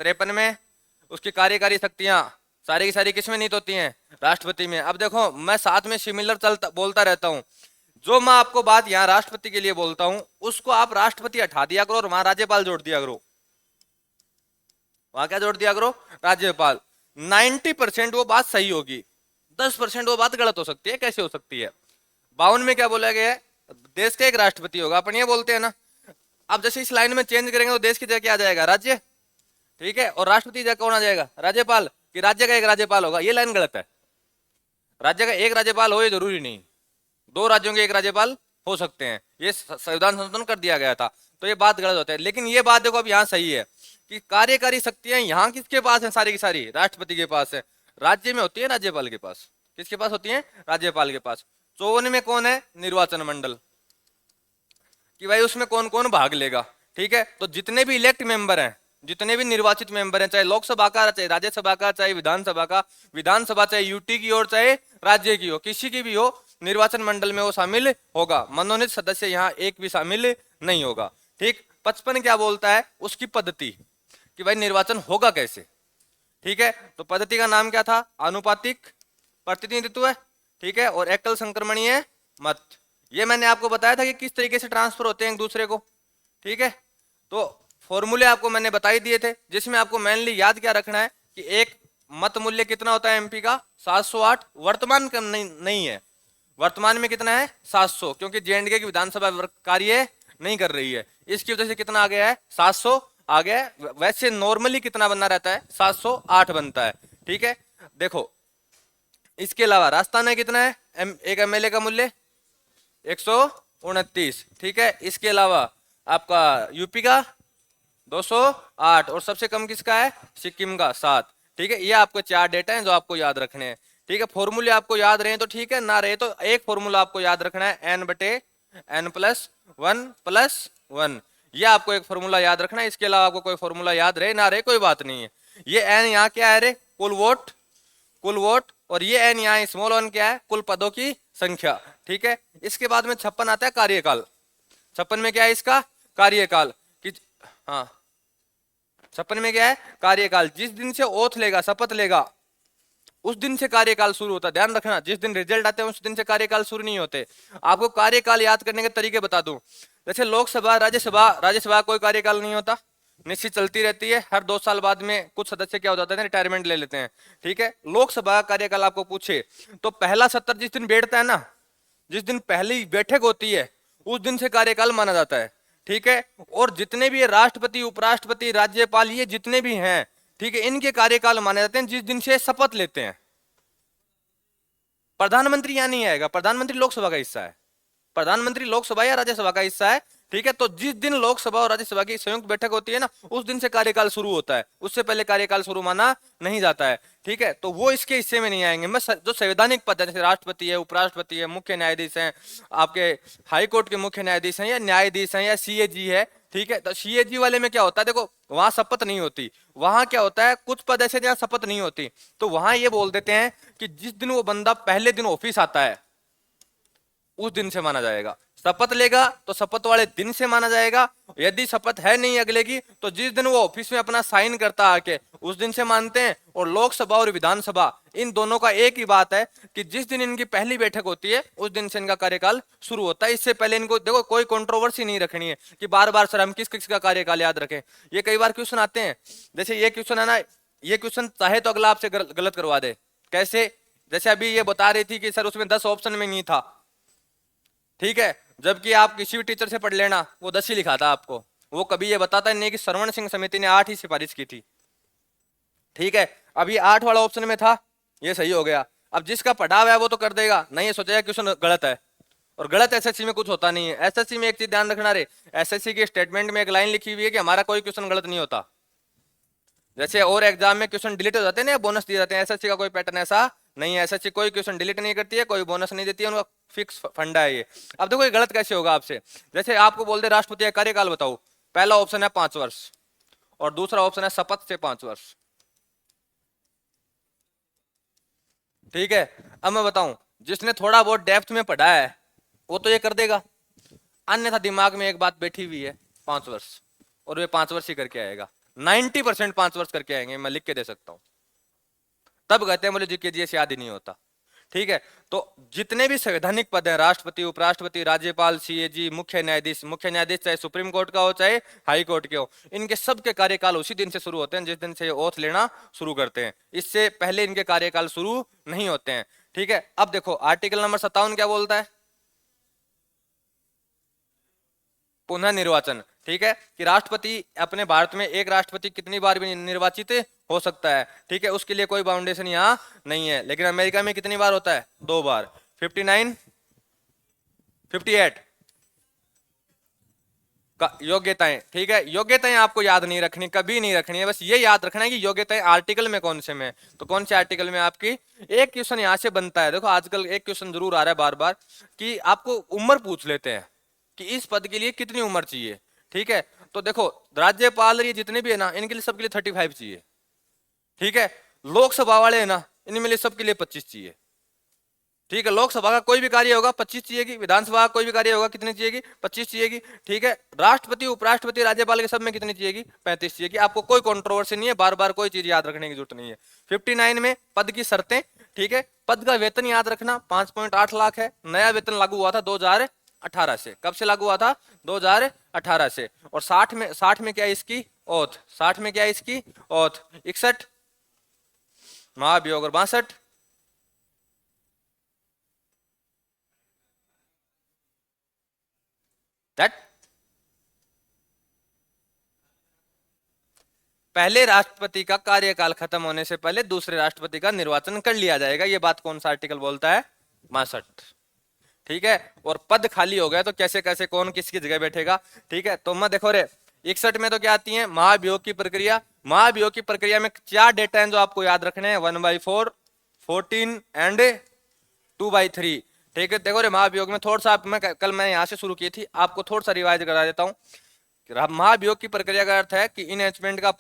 53 में। उसकी कार्यकारी शक्तियां सारी की सारी किसमें निहित होती हैं? राष्ट्रपति में। अब देखो मैं साथ में सिमिलर चलता बोलता रहता हूँ, जो मैं आपको बात यहाँ राष्ट्रपति के लिए बोलता हूँ उसको आप राष्ट्रपति हटा दिया करो और वहां राज्यपाल जोड़ दिया करो। वहां क्या जोड़ दिया करो? राज्यपाल। 90% वो बात सही होगी, 10% वो बात गलत हो सकती है। कैसे हो सकती है? 52 में क्या बोला गया है? देश का एक राष्ट्रपति होगा, अपन ये बोलते हैं ना। अब जैसे इस लाइन में चेंज करेंगे तो देश की जगह क्या आ जाएगा? राज्य। ठीक है, और राष्ट्रपति जगह कौन आ जाएगा? राज्यपाल। कि राज्य का एक राज्यपाल होगा, ये लाइन गलत है। राज्य का एक राज्यपाल हो ये जरूरी नहीं, 2 राज्यों के एक राज्यपाल हो सकते हैं। ये संविधान संशोधन कर दिया गया था, तो ये बात गलत होता है। लेकिन ये बात देखो अब यहाँ सही है कि कार्यकारी शक्तियां यहाँ किसके पास है? सारी की सारी राष्ट्रपति के पास है। राज्य में होती है राज्यपाल के पास। किसके पास होती है? राज्यपाल के पास। 54 में कौन है? निर्वाचन मंडल। कि भाई उसमें कौन कौन भाग लेगा। ठीक है, तो जितने भी इलेक्ट मेंबर हैं, जितने भी निर्वाचित मेंबर हैं, चाहे लोकसभा का, चाहे राज्यसभा का, चाहे विधानसभा का, विधानसभा चाहे यूटी की और चाहे राज्य की हो, किसी की भी हो, निर्वाचन मंडल में वो शामिल होगा। मनोनीत सदस्य यहाँ एक भी शामिल नहीं होगा। ठीक। 55 क्या बोलता है? उसकी पद्धति, कि भाई निर्वाचन होगा कैसे। ठीक है, तो पद्धति का नाम क्या था? आनुपातिक प्रतिनिधित्व है। ठीक है, और एकल संक्रमणीय मत। ये मैंने आपको बताया था कि किस तरीके से ट्रांसफर होते हैं एक दूसरे को। ठीक है, तो फॉर्मूले आपको मैंने बता ही दिए थे, जिसमें आपको मेनली याद क्या रखना है कि एक मत मूल्य कितना होता है एमपी का? 708। वर्तमान का नहीं है, वर्तमान में कितना है? 700, क्योंकि जेएंडके की विधानसभा कार्य नहीं कर रही है, इसकी वजह से कितना आ गया है? 700 आ गया है। वैसे नॉर्मली कितना बनना रहता है? 708 बनता है। ठीक है, देखो इसके अलावा राजस्थान में कितना है? एक एमएलए का मूल्य 129। ठीक है, इसके अलावा आपका यूपी का 208 और सबसे कम किसका है? सिक्किम का 7। ठीक है, ये आपको 4 डेटा हैं जो आपको याद रखने हैं। ठीक है, फॉर्मूले आपको याद रहे तो ठीक है, ना रहे तो एक फॉर्मूला आपको याद रखना है, n/n+1+1। ये आपको एक फॉर्मूला याद रखना है। इसके अलावा आपको कोई फॉर्मूला याद रहे ना रहे कोई बात नहीं है। ये n यहाँ क्या है रे? कुल वोट, कुल वोट। और ये n यहाँ स्मॉल वन क्या है? कुल पदों की संख्या। ठीक है, इसके बाद में 56 आता है कार्यकाल। 56 में क्या है इसका? कार्यकाल। कि हाँ, 56 में क्या है? कार्यकाल। जिस दिन से ओथ लेगा, शपथ लेगा, उस दिन से कार्यकाल शुरू होता है। ध्यान रखना, जिस दिन रिजल्ट आते हैं उस दिन से कार्यकाल शुरू नहीं होते। आपको कार्यकाल याद करने के तरीके बता दूं। जैसे लोकसभा, राज्यसभा, राज्यसभा कोई कार्यकाल नहीं होता, निश्चित चलती रहती है। हर 2 साल बाद में कुछ सदस्य क्या हो जाते हैं? रिटायरमेंट ले लेते हैं। ठीक है, लोकसभा कार्यकाल आपको पूछे तो पहला सत्र जिस दिन बैठता है ना, जिस दिन पहली बैठक होती है उस दिन से कार्यकाल माना जाता है। ठीक है, और जितने भी राष्ट्रपति, उपराष्ट्रपति, राज्यपाल, ये जितने भी हैं, ठीक है, इनके कार्यकाल माने जाते हैं जिस दिन से शपथ लेते हैं। प्रधानमंत्री यहां नहीं आएगा, प्रधानमंत्री लोकसभा का हिस्सा है। प्रधानमंत्री लोकसभा या राज्यसभा का हिस्सा है। ठीक है, तो जिस दिन लोकसभा और राज्यसभा की संयुक्त बैठक होती है ना, उस दिन से कार्यकाल शुरू होता है, उससे पहले कार्यकाल शुरू माना नहीं जाता है। ठीक है, तो वो इसके हिस्से में नहीं आएंगे। मैं जो संवैधानिक पद है, जैसे राष्ट्रपति है, उपराष्ट्रपति है, मुख्य न्यायाधीश हैं, आपके हाईकोर्ट के मुख्य न्यायाधीश हैं, या न्यायाधीश हैं, या सीएजी है। ठीक है, तो सीएजी वाले में क्या होता है? देखो वहां शपथ नहीं होती। वहां क्या होता है? कुछ पद ऐसे जहां शपथ नहीं होती, तो वहां ये बोल देते हैं कि जिस दिन वो बंदा पहले दिन ऑफिस आता है उस दिन से माना जाएगा। शपथ लेगा तो शपथ वाले दिन से माना जाएगा। यदि शपथ है नहीं अगले की, तो जिस दिन वो ऑफिस में अपना साइन करता आके उस दिन से मानते हैं। और लोकसभा और विधानसभा, इन दोनों का एक ही बात है कि जिस दिन इनकी पहली बैठक होती है उस दिन से इनका कार्यकाल शुरू होता है। इससे पहले इनको देखो कोई कंट्रोवर्सी नहीं रखनी है कि बार बार सर हम किस किस का कार्यकाल याद रखें। ये कई बार क्वेश्चन आते हैं, जैसे ये क्वेश्चन है ना, ये क्वेश्चन चाहे तो अगला आपसे गलत करवा दे। कैसे? जैसे अभी ये बता रही थी कि सर उसमें 10 ऑप्शन में नहीं था। ठीक है, जबकि आप किसी भी टीचर से पढ़ लेना, वो 10 ही लिखाता आपको। वो कभी ये बताता नहीं कि श्रवण सिंह समिति ने 8 ही सिफारिश की थी। ठीक है, अभी 8 वाला ऑप्शन में था, ये सही हो गया। अब जिसका पढ़ा हुआ है वो तो कर देगा, नहीं ये सोचेगा क्वेश्चन गलत है। और गलत एसएससी में कुछ होता नहीं है। एसएससी में एक चीज ध्यान रखना रे, एसएससी के स्टेटमेंट में एक लाइन लिखी हुई है कि हमारा कोई क्वेश्चन गलत नहीं होता। जैसे और एग्जाम में क्वेश्चन डिलीट हो जाते हैं ना, बोनस दिए जाते हैं, एसएससी का कोई पैटर्न ऐसा नहीं है। एसएससी कोई क्वेश्चन डिलीट नहीं करती है, कोई बोनस नहीं देती है, उनका फिक्स फंडा है ये। अब देखो ये गलत कैसे होगा आपसे। जैसे आपको बोल दे राष्ट्रपति का कार्यकाल बताओ, पहला ऑप्शन है 5 वर्ष और दूसरा ऑप्शन है शपथ से 5 वर्ष। ठीक है, अब मैं बताऊं, जिसने थोड़ा बहुत डेप्थ में पढ़ा है वो तो ये कर देगा, अन्यथा दिमाग में एक बात बैठी हुई है 5 वर्ष, और वे 5 वर्ष ही करके आएगा। 90% 5 वर्ष करके आएंगे, मैं लिख के दे सकता हूं। तब कहते हैं बोले जीके जीएस याद ही नहीं होता। ठीक है, तो जितने भी संवैधानिक पद हैं, राष्ट्रपति, उपराष्ट्रपति, राज्यपाल, सीएजी, मुख्य न्यायाधीश चाहे सुप्रीम कोर्ट का हो चाहे हाई कोर्ट के हो, इनके सबके कार्यकाल उसी दिन से शुरू होते हैं जिस दिन से ये ओथ लेना शुरू करते हैं। इससे पहले इनके कार्यकाल शुरू नहीं होते हैं। ठीक है, अब देखो आर्टिकल नंबर 57 क्या बोलता है? पुनः निर्वाचन। ठीक है, कि राष्ट्रपति अपने भारत में एक राष्ट्रपति कितनी बार भी निर्वाचित हो सकता है। ठीक है, उसके लिए कोई बाउंडेशन यहाँ नहीं है। लेकिन अमेरिका में कितनी बार होता है? 2 बार। 59, 58 का योग्यताएं। ठीक है, योग्यताएं आपको याद नहीं रखनी, कभी नहीं रखनी है, बस ये याद रखना है कि योग्यताएं आर्टिकल में कौन से में। तो कौन से आर्टिकल में आपकी एक क्वेश्चन यहां से बनता है। देखो आजकल एक क्वेश्चन जरूर आ रहा है बार बार कि आपको उम्र पूछ लेते हैं कि इस पद के लिए कितनी उम्र चाहिए। ठीक है, तो देखो राज्यपाल ये जितने भी है ना, इनके लिए सबके लिए 35 चाहिए। ठीक है, लोकसभा वाले है ना, इनमें लिए सबके लिए 25 चाहिए। ठीक है, लोकसभा का कोई भी कार्य होगा 25 चाहिए, विधानसभा का कोई भी कार्य होगा कितनी चाहिए? 25 चाहिए। ठीक है, राष्ट्रपति, उपराष्ट्रपति, राज्यपाल के सब में कितनी चाहिए? 35 चाहिए। आपको कोई कंट्रोवर्सी नहीं है, बार बार कोई चीज याद रखने की जरूरत नहीं है। 59 में पद की शर्तें। ठीक है, पद का वेतन याद रखना 5.8 लाख है। नया वेतन लागू हुआ था 2018 से। कब से लागू हुआ था? 2018 से। और 60 में क्या है इसकी ओथ? 60 में क्या है इसकी ओथ? 61 महाभियोग और 62 दैट पहले राष्ट्रपति का कार्यकाल खत्म होने से पहले दूसरे राष्ट्रपति का निर्वाचन कर लिया जाएगा। ये बात कौन सा आर्टिकल बोलता है? 62। ठीक है, और पद खाली हो गया तो कैसे कैसे कौन किसकी जगह बैठेगा। ठीक है, तो मैं देखो रे 61 में तो क्या आती है? महाभियोग की प्रक्रिया। महाभियोग की प्रक्रिया में 4 डेटा हैं जो आपको याद रखने हैं, 1/4, 14 एंड 2/3। ठीक है, देखो रे महाभियोग में थोड़ा सा कल मैं यहां से शुरू की थी, आपको थोड़ा सा रिवाइज करा देता हूँ। महाभियोग की प्रक्रिया का अर्थ है कि इनएचमेंट का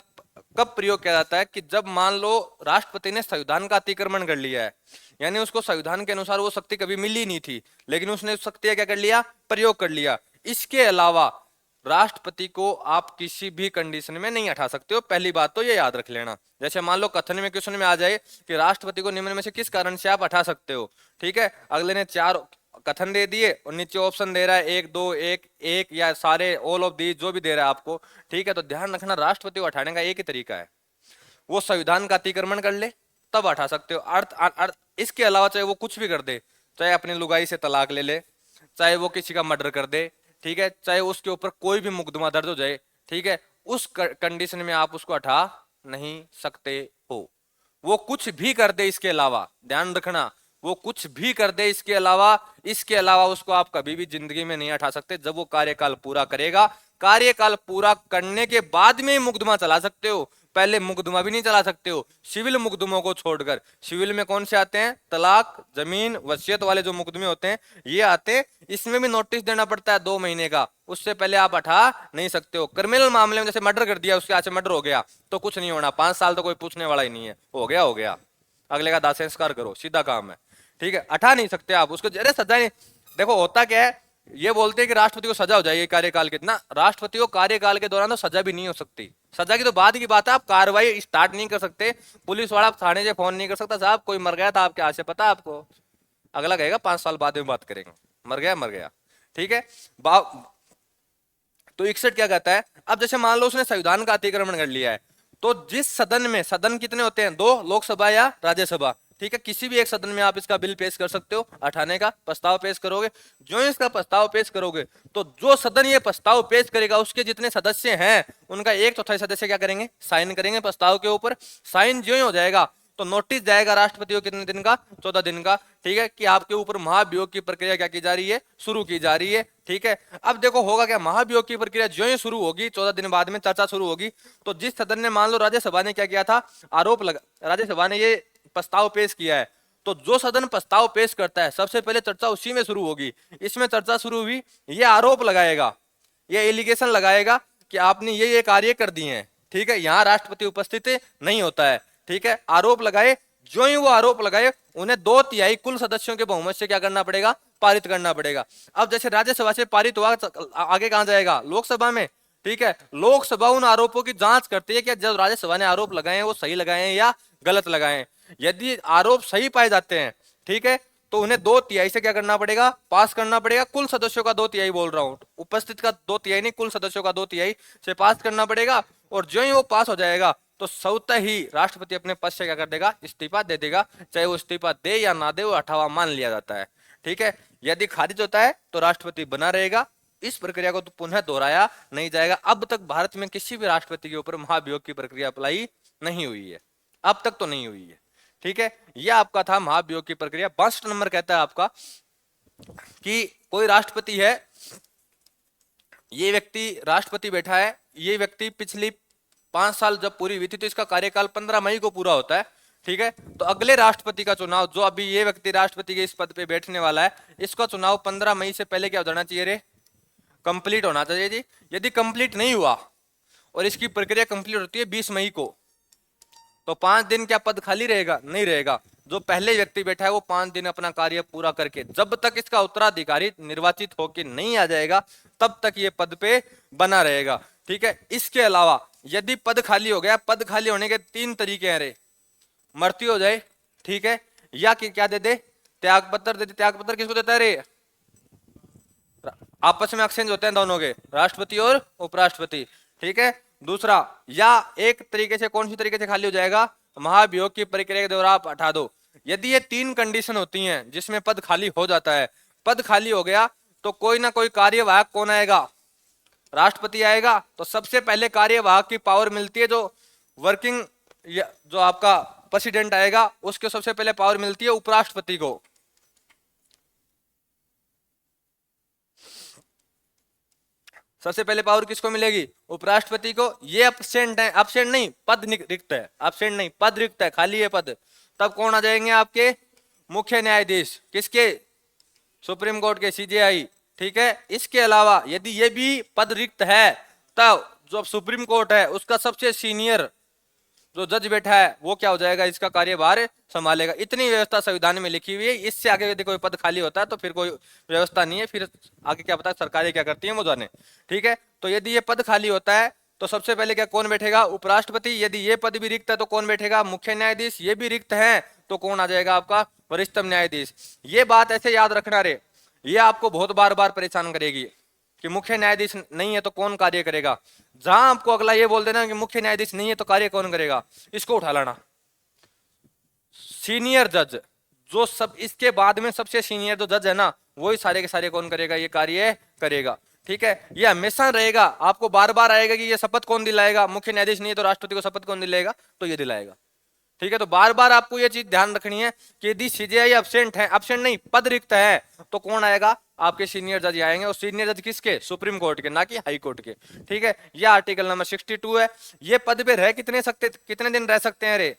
कब प्रयोग किया जाता है? कि जब मान लो राष्ट्रपति ने संविधान का अतिक्रमण कर लिया है, यानी उसको संविधान के अनुसार वो शक्ति कभी मिली नहीं थी, लेकिन उसने शक्ति क्या कर लिया? प्रयोग कर लिया। इसके अलावा राष्ट्रपति को आप किसी भी कंडीशन में नहीं हटा सकते हो। पहली बात तो ये याद रख लेना। जैसे मान लो कथन में क्वेश्चन में आ जाए कि राष्ट्रपति को निम्न में से किस कारण से आप हटा सकते हो। ठीक है, अगले ने 4 कथन दे दिए और नीचे ऑप्शन दे रहा है 1, 2, 1 या सारे ऑल ऑफ दीज जो भी दे रहा है आपको। ठीक है, तो ध्यान रखना राष्ट्रपति को हटाने का एक ही तरीका है, वो संविधान का अतिक्रमण कर ले तब हटा सकते हो। अर्थ इसके अलावा चाहे वो कुछ भी कर दे, चाहे अपनी लुगाई से तलाक ले ले, चाहे वो किसी का मर्डर कर दे, ठीक है, चाहे उसके ऊपर कोई भी मुकदमा दर्ज हो जाए, ठीक है, उस कंडीशन में आप उसको हटा नहीं सकते हो। वो कुछ भी कर दे इसके अलावा, ध्यान रखना, वो कुछ भी कर दे इसके अलावा उसको आप कभी भी जिंदगी में नहीं हटा सकते। जब वो कार्यकाल पूरा करेगा, कार्यकाल पूरा करने के बाद में मुकदमा चला सकते हो, पहले मुकदमा भी नहीं चला सकते हो। सिविल मुकदमों को छोड़कर, सिविल में कौन से आते हैं? तलाक, जमीन, वसीयत वाले जो मुकदमे होते हैं ये आते हैं। इसमें भी नोटिस देना पड़ता है 2 महीने का, उससे पहले आप हटा नहीं सकते हो। क्रिमिनल मामले में जैसे मर्डर कर दिया, उसके आज से मर्डर हो गया तो कुछ नहीं होना, 5 साल तो कोई पूछने वाला ही नहीं है, हो गया, अगले का दाह संस्कार करो, सीधा काम है। ठीक है, हटा नहीं सकते आप उसको। अरे सजा नहीं, देखो होता क्या है, ये बोलते हैं कि राष्ट्रपति को सजा हो जाएगी कार्यकाल के, ना, राष्ट्रपति को कार्यकाल के दौरान तो सजा भी नहीं हो सकती। सजा की तो बाद की बात है, आप कार्रवाई स्टार्ट नहीं कर सकते। पुलिस वाला थाने से फोन नहीं कर सकता, साहब कोई मर गया था आपके हाथ से, पता है आपको? अगला कहेगा 5 साल बाद में बात करेंगे, मर गया। ठीक है, तो 61 क्या कहता है? अब जैसे मान लो उसने संविधान का अतिक्रमण कर लिया है, तो जिस सदन में, सदन कितने होते हैं? 2, लोकसभा या राज्यसभा। ठीक है, किसी भी एक सदन में आप इसका बिल पेश कर सकते हो, हटाने का प्रस्ताव पेश करोगे। जो इसका प्रस्ताव पेश करोगे तो जो सदन ये प्रस्ताव पेश करेगा उसके जितने सदस्य हैं उनका 1/4 सदस्य क्या करेंगे? साइन करेंगे प्रस्ताव के ऊपर। साइन जो ही हो जाएगा तो नोटिस जाएगा राष्ट्रपति को, कितने दिन का? 14 दिन का। ठीक है, कि आपके ऊपर महाभियोग की प्रक्रिया क्या की जा रही है? शुरू की जा रही है। ठीक है, अब देखो होगा क्या, महाभियोग की प्रक्रिया जो ही शुरू होगी 14 दिन बाद में चर्चा शुरू होगी, तो जिस सदन ने, मान लो राज्यसभा ने क्या किया था, आरोप लगा, राज्यसभा ने ये प्रस्ताव पेश किया है, तो जो सदन प्रस्ताव पेश करता है सबसे पहले चर्चा उसी में शुरू होगी। इसमें चर्चा शुरू हुई, ये आरोप लगाएगा, ये एलिगेशन लगाएगा कि आपने ये कार्य कर दिए हैं। ठीक है, यहाँ राष्ट्रपति उपस्थित नहीं होता है। ठीक है, आरोप लगाए, जो ही वो आरोप लगाए उन्हें 2/3 कुल सदस्यों के बहुमत से क्या करना पड़ेगा? पारित करना पड़ेगा। अब जैसे राज्यसभा से पारित हुआ, आगे कहां जाएगा? लोकसभा में। ठीक है, लोकसभा उन आरोपों की जांच करती है कि जो राज्यसभा ने आरोप लगाए हैं वो सही लगाए हैं या गलत लगाए हैं। यदि आरोप सही पाए जाते हैं, ठीक है, तो उन्हें 2/3 से क्या करना पड़ेगा, पास करना पड़ेगा। कुल सदस्यों का 2/3 बोल रहा हूं, उपस्थित का 2/3 नहीं, कुल सदस्यों का 2/3 से पास करना पड़ेगा। और जो ही वो पास हो जाएगा तो स्वतः ही राष्ट्रपति अपने पद से क्या कर देगा, इस्तीफा दे देगा। चाहे वो इस्तीफा दे या ना दे, वो हटावा मान लिया जाता है। ठीक है, यदि खारिज होता है तो राष्ट्रपति बना रहेगा। इस प्रक्रिया को तो पुनः दोहराया नहीं जाएगा। अब तक भारत में किसी भी राष्ट्रपति के ऊपर महाभियोग की प्रक्रिया अप्लाई नहीं हुई है, अब तक तो नहीं हुई है। ठीक है, यह आपका था महाभियोग की प्रक्रिया। 62 नंबर कहता है आपका कि कोई राष्ट्रपति है, ये व्यक्ति राष्ट्रपति बैठा है, ये व्यक्ति पिछली 5 साल जब पूरी हुई थी तो इसका कार्यकाल 15 मई को पूरा होता है। ठीक है, तो अगले राष्ट्रपति का चुनाव, जो अभी ये व्यक्ति राष्ट्रपति के इस पद पे बैठने वाला है, इसका चुनाव 15 मई से पहले क्या हो जाना चाहिए रे, कंप्लीट होना चाहिए जी। यदि कंप्लीट नहीं हुआ और इसकी प्रक्रिया कंप्लीट होती है 20 मई को, तो 5 दिन क्या पद खाली रहेगा, नहीं रहेगा। जो पहले व्यक्ति बैठा है वो 5 दिन अपना कार्य पूरा करके, जब तक इसका उत्तराधिकारी निर्वाचित होकर नहीं आ जाएगा तब तक ये पद पे बना रहेगा। ठीक है, इसके अलावा यदि पद खाली हो गया, पद खाली होने के 3 तरीके हैं रे, मृत्यु हो जाए, ठीक है, या कि क्या दे दे, त्याग पत्र दे दे। त्याग पत्र किसको देता है रे, आपस में एक्सचेंज होते हैं दोनों के, राष्ट्रपति और उपराष्ट्रपति। ठीक है, दूसरा, या एक तरीके से, कौन सी तरीके से खाली हो जाएगा, महाभियोग की प्रक्रिया के दौरान आप हटा दो। यदि ये 3 कंडीशन होती हैं जिसमें पद खाली हो जाता है, पद खाली हो गया तो कोई ना कोई कार्यवाहक कौन आएगा, राष्ट्रपति आएगा। तो सबसे पहले कार्यवाहक की पावर मिलती है, जो वर्किंग, जो आपका प्रेसिडेंट आएगा उसके सबसे पहले पावर मिलती है उपराष्ट्रपति को। सबसे पहले पावर किसको मिलेगी, उपराष्ट्रपति को। ये एब्सेंट है, एब्सेंट नहीं, पद रिक्त है, एब्सेंट नहीं, पद रिक्त है, खाली है पद। तब कौन आ जाएंगे आपके, मुख्य न्यायाधीश, किसके, सुप्रीम कोर्ट के, सीजेआई। ठीक है, इसके अलावा यदि ये भी पद रिक्त है, तब जो सुप्रीम कोर्ट है उसका सबसे सीनियर जो जज बैठा है वो क्या हो जाएगा, इसका कार्यभार संभालेगा। इतनी व्यवस्था संविधान में लिखी हुई है। इससे आगे यदि कोई पद खाली होता है तो फिर कोई व्यवस्था नहीं है, फिर आगे क्या पता सरकारें क्या करती है वो जाने। ठीक है, तो यदि ये पद खाली होता है तो सबसे पहले क्या, कौन बैठेगा, उपराष्ट्रपति। यदि ये पद भी रिक्त है तो कौन बैठेगा, मुख्य न्यायाधीश। ये भी रिक्त है तो कौन आ जाएगा, आपका वरिष्ठतम न्यायाधीश। ये बात ऐसे याद रखना रे, ये आपको बहुत बार बार परेशान करेगी कि मुख्य न्यायाधीश नहीं है तो कौन कार्य करेगा। जहां आपको अगला ये बोल देना कि मुख्य न्यायाधीश नहीं है तो कार्य कौन करेगा, इसको उठा लाना, सीनियर जज। जो सब इसके बाद में सबसे सीनियर जो जज है ना, वही सारे के सारे कौन करेगा, ये कार्य करेगा। ठीक है, ये हमेशा रहेगा, आपको बार बार आएगा कि ये शपथ कौन दिलाएगा, मुख्य न्यायाधीश नहीं है तो राष्ट्रपति को शपथ कौन दिलाएगा, तो ये दिलाएगा। ठीक है, तो बार बार आपको ये चीज ध्यान रखनी है कि यदि सीजेआई एब्सेंट है, एब्सेंट नहीं, पद रिक्त है, तो कौन आएगा, आपके सीनियर जज आएंगे। और सीनियर जज किसके, सुप्रीम कोर्ट के, ना कि हाई कोर्ट के। ठीक है, यह आर्टिकल नंबर 62 है। ये पद पे रह कितने दिन रह सकते हैं रे,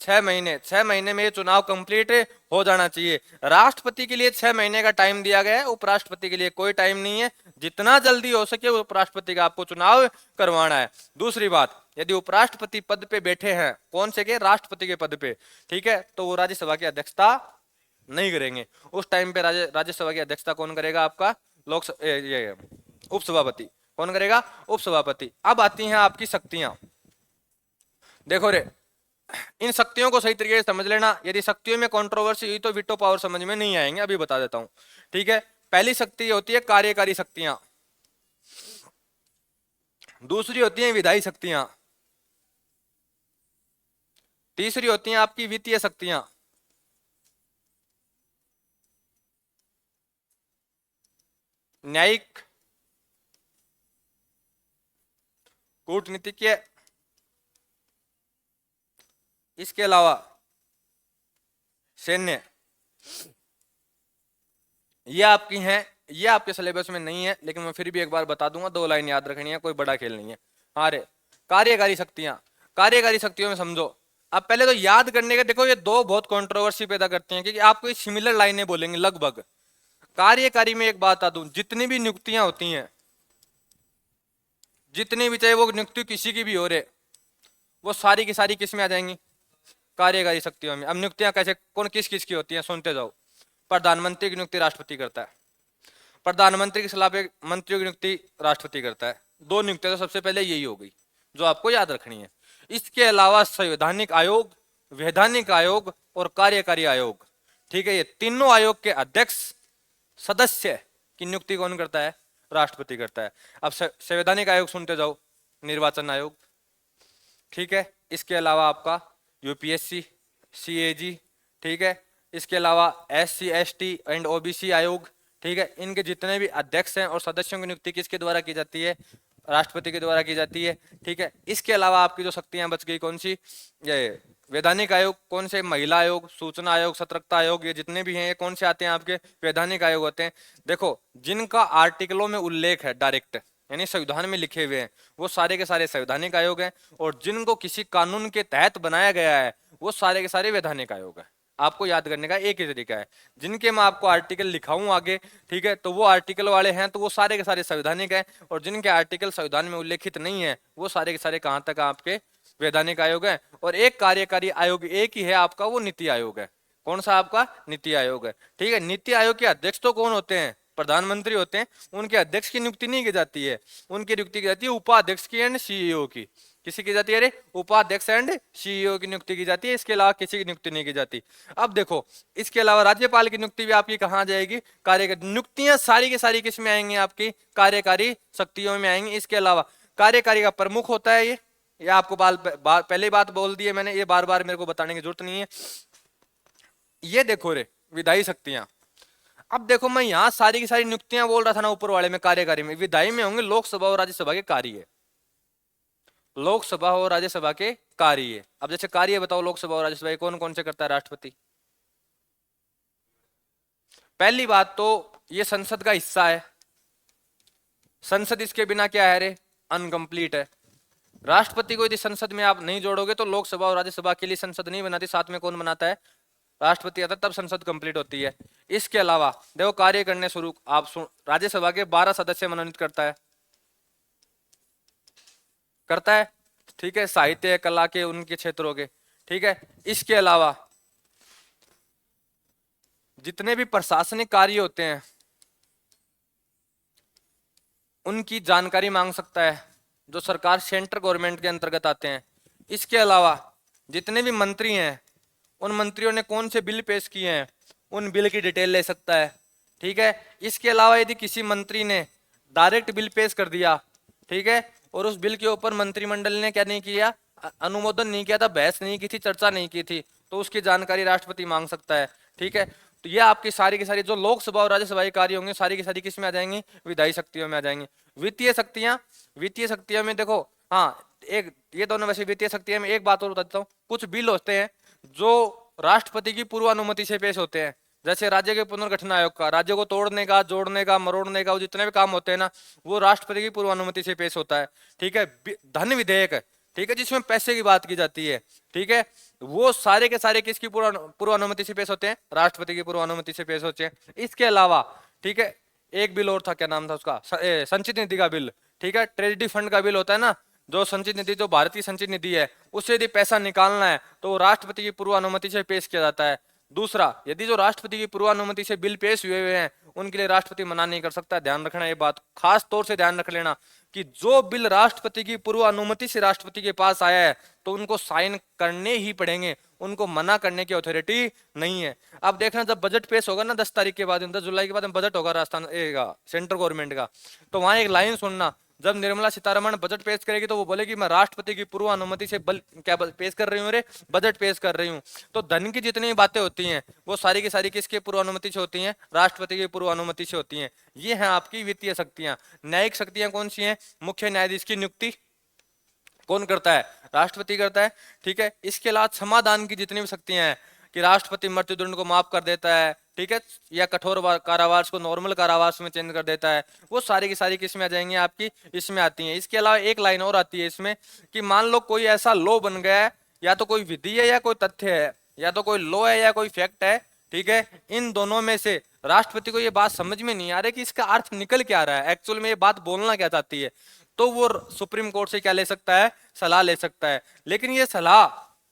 6 महीने। 6 महीने में ये चुनाव कंप्लीट हो जाना चाहिए। राष्ट्रपति के लिए 6 महीने का टाइम दिया गया है, उपराष्ट्रपति के लिए कोई टाइम नहीं है। जितना जल्दी हो सके उपराष्ट्रपति का आपको चुनाव करवाना है। दूसरी बात, यदि उपराष्ट्रपति पद पे बैठे हैं, कौन से के, राष्ट्रपति के पद पे, ठीक है, तो वो राज्यसभा की अध्यक्षता नहीं करेंगे। उस टाइम पे राज्यसभा की अध्यक्षता कौन करेगा, आपका उपसभापति। कौन करेगा, उपसभापति। अब आती हैं आपकी शक्तियां। देखो रे, इन शक्तियों को सही तरीके से समझ लेना। यदि शक्तियों में कंट्रोवर्सी हुई तो वीटो पावर समझ में नहीं आएंगे, अभी बता देता हूं। ठीक है, पहली शक्ति होती है कार्यकारी शक्तियां, दूसरी होती है विधायी शक्तियां, तीसरी होती हैं आपकी वित्तीय शक्तियां, न्यायिक, कूटनीतिज्ञ, इसके अलावा सैन्य। ये आपकी हैं, ये आपके सिलेबस में नहीं है लेकिन मैं फिर भी एक बार बता दूंगा, 2 लाइन याद रखनी है, कोई बड़ा खेल नहीं है। हाँ रे, कार्यकारी शक्तियां, कार्यकारी शक्तियों में समझो। अब पहले तो याद करने के, देखो ये 2 बहुत कंट्रोवर्सी पैदा करती हैं क्योंकि आपको सिमिलर लाइनें बोलेंगे लगभग। कार्यकारी में एक बात बता दूं, जितनी भी नियुक्तियां होती हैं, जितनी भी, चाहे वो नियुक्ति किसी की भी हो रहे, वो सारी की सारी किस में आ जाएंगी, कार्यकारी शक्तियों में। अब नियुक्तियां कैसे, कौन किस किस की होती हैं, सुनते जाओ। प्रधानमंत्री की नियुक्ति राष्ट्रपति करता है, प्रधानमंत्री के सलाह पे मंत्रियों की नियुक्ति राष्ट्रपति करता है, दो नियुक्तियां तो सबसे पहले यही हो गई जो आपको याद रखनी है। इसके अलावा संवैधानिक आयोग, वैधानिक आयोग और कार्यकारी आयोग, ठीक है, ये तीनों आयोग के अध्यक्ष सदस्य की नियुक्ति कौन करता है? राष्ट्रपति करता है। अब संवैधानिक आयोग सुनते जाओ, निर्वाचन आयोग, ठीक है, इसके अलावा आपका यूपीएससी, सीएजी, ठीक है, इसके अलावा एससी एसटी एंड ओबीसी आयोग, ठीक है, इनके जितने भी अध्यक्ष हैं और सदस्यों की नियुक्ति किसके द्वारा की जाती है? राष्ट्रपति के द्वारा की जाती है, ठीक है। इसके अलावा आपकी जो शक्तियां बच गई कौन सी? ये वैधानिक आयोग, कौन से? महिला आयोग, सूचना आयोग, सतर्कता आयोग, ये जितने भी हैं ये कौन से आते हैं? आपके वैधानिक आयोग होते हैं। देखो, जिनका आर्टिकलों में उल्लेख है डायरेक्ट, यानी संविधान में लिखे हुए हैं, वो सारे के सारे संवैधानिक आयोग हैं, और जिनको किसी कानून के तहत बनाया गया है वो सारे के सारे वैधानिक आयोग है। आपको याद करने का एक ही तरीका है, जिनके मैं आपको आर्टिकल लिखाऊं आगे, ठीक है, तो वो आर्टिकल वाले हैं तो वो सारे के सारे संवैधानिक हैं, और जिनके आर्टिकल संविधान में उल्लेखित नहीं है वो सारे के सारे कहां तक आपके? वैधानिक आयोग है। और एक कार्यकारी आयोग एक ही है आपका, वो नीति आयोग है। कौन सा आपका? नीति आयोग है, ठीक है। नीति आयोग के अध्यक्ष तो कौन होते हैं? प्रधानमंत्री होते हैं। उनके अध्यक्ष की नियुक्ति नहीं की जाती है, उनकी नियुक्ति की जाती है उपाध्यक्ष की एंड सीईओ की। किसी की जाती है? अरे, उपाध्यक्ष एंड सीईओ की नियुक्ति की जाती है, इसके अलावा किसी की नियुक्ति नहीं की जाती। अब देखो, इसके अलावा राज्यपाल की नियुक्ति भी आपकी कहाँ जाएगी? कार्यकारी नियुक्तियां सारी की सारी किस में आएंगी? आपकी कार्यकारी शक्तियों में आएंगी। इसके अलावा कार्यकारी का प्रमुख होता है, ये आपको पहले बात बोल दी है मैंने, ये बार बार मेरे को बताने की जरूरत नहीं है। ये देखो रे, विधायी शक्तियां। अब देखो, मैं यहां सारी की सारी नियुक्तियां बोल रहा था ना ऊपर वाले में, कार्यकारी में। विधायी में होंगे लोकसभा और राज्यसभा के कार्य, लोकसभा और राज्यसभा के कार्य। अब जैसे कार्य बताओ लोकसभा और राज्यसभा कौन कौन से करता है राष्ट्रपति? पहली बात तो ये संसद का हिस्सा है, संसद इसके बिना क्या है रे? अनकंप्लीट है। राष्ट्रपति को यदि संसद में आप नहीं जोड़ोगे तो लोकसभा और राज्यसभा के लिए संसद नहीं बनाती, साथ में कौन बनाता है? राष्ट्रपति आता है, तब संसद कंप्लीट होती है। इसके अलावा देखो, कार्य करने शुरू आप राज्यसभा के 12 सदस्य मनोनीत करता है, ठीक है, साहित्य कला के उनके क्षेत्रों के, ठीक है। इसके अलावा जितने भी प्रशासनिक कार्य होते हैं उनकी जानकारी मांग सकता है, जो सरकार सेंट्रल गवर्नमेंट के अंतर्गत आते हैं। इसके अलावा जितने भी मंत्री हैं उन मंत्रियों ने कौन से बिल पेश किए हैं उन बिल की डिटेल ले सकता है, ठीक है। इसके अलावा यदि किसी मंत्री ने डायरेक्ट बिल पेश कर दिया, ठीक है, और उस बिल के ऊपर मंत्रिमंडल ने क्या नहीं किया? अनुमोदन नहीं किया था, बहस नहीं की थी, चर्चा नहीं की थी, तो उसकी जानकारी राष्ट्रपति मांग सकता है, ठीक है। तो ये आपकी सारी की सारी जो लोकसभा और राज्यसभा के कार्य होंगे सारी की सारी किस में आ जाएंगी? विधायी शक्तियों में आ जाएंगी। वित्तीय शक्तियां, वित्तीय शक्तियों में देखो, हाँ, एक ये दोनों वैसे वित्तीय शक्तियां में एक बात और बता देता हूँ, कुछ बिल होते हैं जो राष्ट्रपति की पूर्व अनुमति से पेश होते हैं, जैसे राज्य के पुनर्गठन आयोग का, राज्य को तोड़ने का, जोड़ने का, मरोड़ने का, वो जितने भी काम होते हैं ना, वो राष्ट्रपति की पूर्व अनुमति से पेश होता है, ठीक है। धन विधेयक, ठीक है, जिसमें पैसे की बात की जाती है, ठीक है, वो सारे के सारे किसकी पूर्व अनुमति से पेश होते हैं? राष्ट्रपति की पूर्व अनुमति से पेश होते हैं। इसके अलावा, ठीक है, एक बिल और था, क्या नाम था उसका? संचित निधि का बिल, ठीक है, ट्रेजरी फंड का बिल होता है ना, जो संचित निधि, जो भारतीय संचित निधि है, उससे यदि पैसा निकालना है तो राष्ट्रपति की पूर्व अनुमति से पेश किया जाता है। दूसरा, यदि जो राष्ट्रपति की पूर्व अनुमति से बिल पेश हुए हैं उनके लिए राष्ट्रपति मना नहीं कर सकता। ध्यान रखना, ये बात खास तौर से ध्यान रख लेना कि जो बिल राष्ट्रपति की पूर्व अनुमति से राष्ट्रपति के पास आया है तो उनको साइन करने ही पड़ेंगे, उनको मना करने की अथॉरिटी नहीं है। अब देखना, जब बजट पेश होगा ना 10 तारीख के बाद, 10 जुलाई के बाद बजट होगा राजस्थान सेंट्रल गवर्नमेंट का, तो वहां एक लाइन सुनना, जब निर्मला सीतारमण बजट पेश करेगी तो वो बोलेगी मैं राष्ट्रपति की पूर्व अनुमति से क्या पेश कर रही हूँ रे? बजट पेश कर रही हूँ। तो धन की जितनी बातें होती हैं वो सारी की सारी किसके पूर्व अनुमति से होती हैं? राष्ट्रपति की पूर्व अनुमति से होती हैं। ये हैं आपकी वित्तीय शक्तियां। न्यायिक शक्तियां कौन सी हैं? मुख्य न्यायाधीश की नियुक्ति कौन करता है? राष्ट्रपति करता है, ठीक है। इसके अलावा क्षमादान की जितनी भी शक्तियां हैं कि राष्ट्रपति मृत्युदंड को माफ कर देता है, ठीक है, या कठोर कारावास को नॉर्मल कारावास में चेंज कर देता है, वो सारी की सारी किसमें आ जाएंगी? आपकी इसमें आती हैं। इसके अलावा एक लाइन और आती है इसमें कि मान लो कोई ऐसा लॉ बन गया है, या तो कोई विधि है या कोई तथ्य है, या तो कोई लॉ है या कोई फैक्ट है, ठीक है, इन दोनों में से राष्ट्रपति को ये बात समझ में नहीं आ रही कि इसका अर्थ निकल क्या रहा है, एक्चुअल में ये बात बोलना क्या चाहती है, तो वो सुप्रीम कोर्ट से क्या ले सकता है? सलाह ले सकता है। लेकिन ये सलाह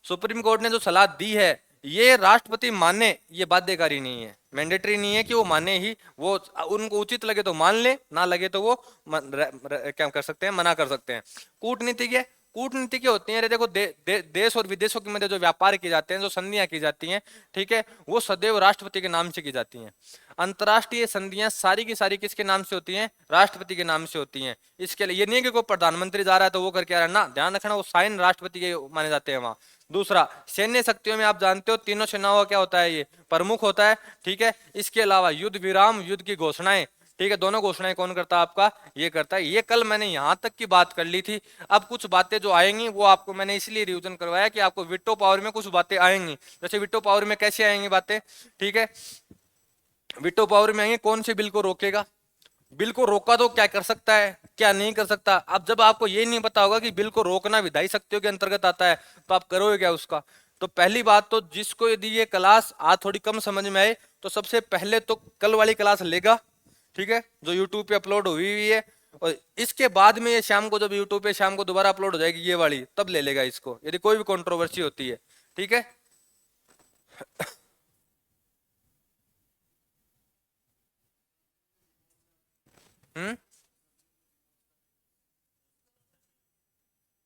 सुप्रीम कोर्ट ने जो सलाह दी है ये राष्ट्रपति माने ये बाध्यकारी नहीं है। मैंडेटरी नहीं है कि वो माने ही, वो उनको उचित लगे तो मान ले, ना लगे तो वो क्या कर सकते हैं, मना कर सकते हैं। कूटनीति के, कूटनीति की होती है, अरे देखो देश और विदेशों के मध्य जो व्यापार किए जाते हैं, जो संधियां की जाती हैं, ठीक है, वो सदैव राष्ट्रपति के नाम से की जाती हैं। अंतर्राष्ट्रीय संधियां सारी की सारी किसके नाम से होती हैं, राष्ट्रपति के नाम से होती हैं। इसके लिए ये नहीं है कि कोई प्रधानमंत्री जा रहा है तो वो करके आ रहा है ना, ध्यान रखना वो साइन राष्ट्रपति के माने जाते हैं वहां। दूसरा, सैन्य शक्तियों में आप जानते हो तीनों सेनाओं का क्या होता है, ये प्रमुख होता है, ठीक है। इसके अलावा युद्ध विराम, युद्ध की घोषणाएं, ठीक है, दोनों घोषणाएं कौन करता है आपका, ये करता है। ये कल मैंने यहां तक की बात कर ली थी। अब कुछ बातें जो आएंगी वो आपको मैंने इसलिए रिवीजन करवाया कि आपको विटो पावर में कुछ बातें आएंगी। जैसे विटो पावर में कैसे आएंगी बातें, ठीक है, विटो पावर में आएंगे कौन से बिल को रोकेगा, बिल को रोका तो क्या कर सकता है, क्या नहीं कर सकता। अब जब आपको ये नहीं पता होगा कि बिल को रोकना विधायी शक्तियों के अंतर्गत आता है तो आप करोगे क्या उसका। तो पहली बात तो जिसको यदि ये क्लास आज थोड़ी कम समझ में आए तो सबसे पहले तो कल वाली क्लास लेगा, ठीक है, जो यूट्यूब पे अपलोड हुई है, और इसके बाद में ये शाम को जब यूट्यूब पे शाम को दोबारा अपलोड हो जाएगी ये वाली, तब ले लेगा इसको, यदि कोई भी कंट्रोवर्सी होती है, ठीक है।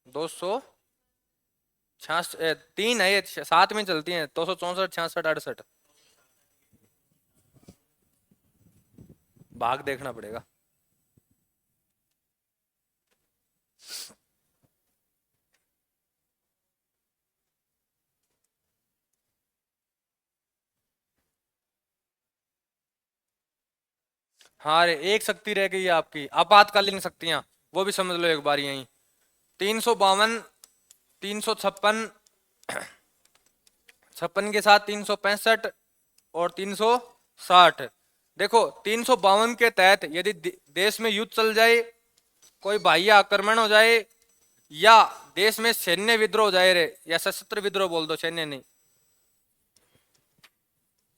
266 तीन है ये, साथ में चलती हैं, 264 66 68, भाग देखना पड़ेगा। हाँ अरे एक शक्ति रह गई है आपकी, आपातकालीन शक्तियां, वो भी समझ लो एक बार यही। 352, 356, 56 के साथ 365 और 360। देखो 352 के तहत यदि देश में युद्ध चल जाए, कोई बाह्य आक्रमण हो जाए, या देश में सैन्य विद्रोह हो जाए रे, या सशस्त्र विद्रोह बोल दो, सैन्य नहीं,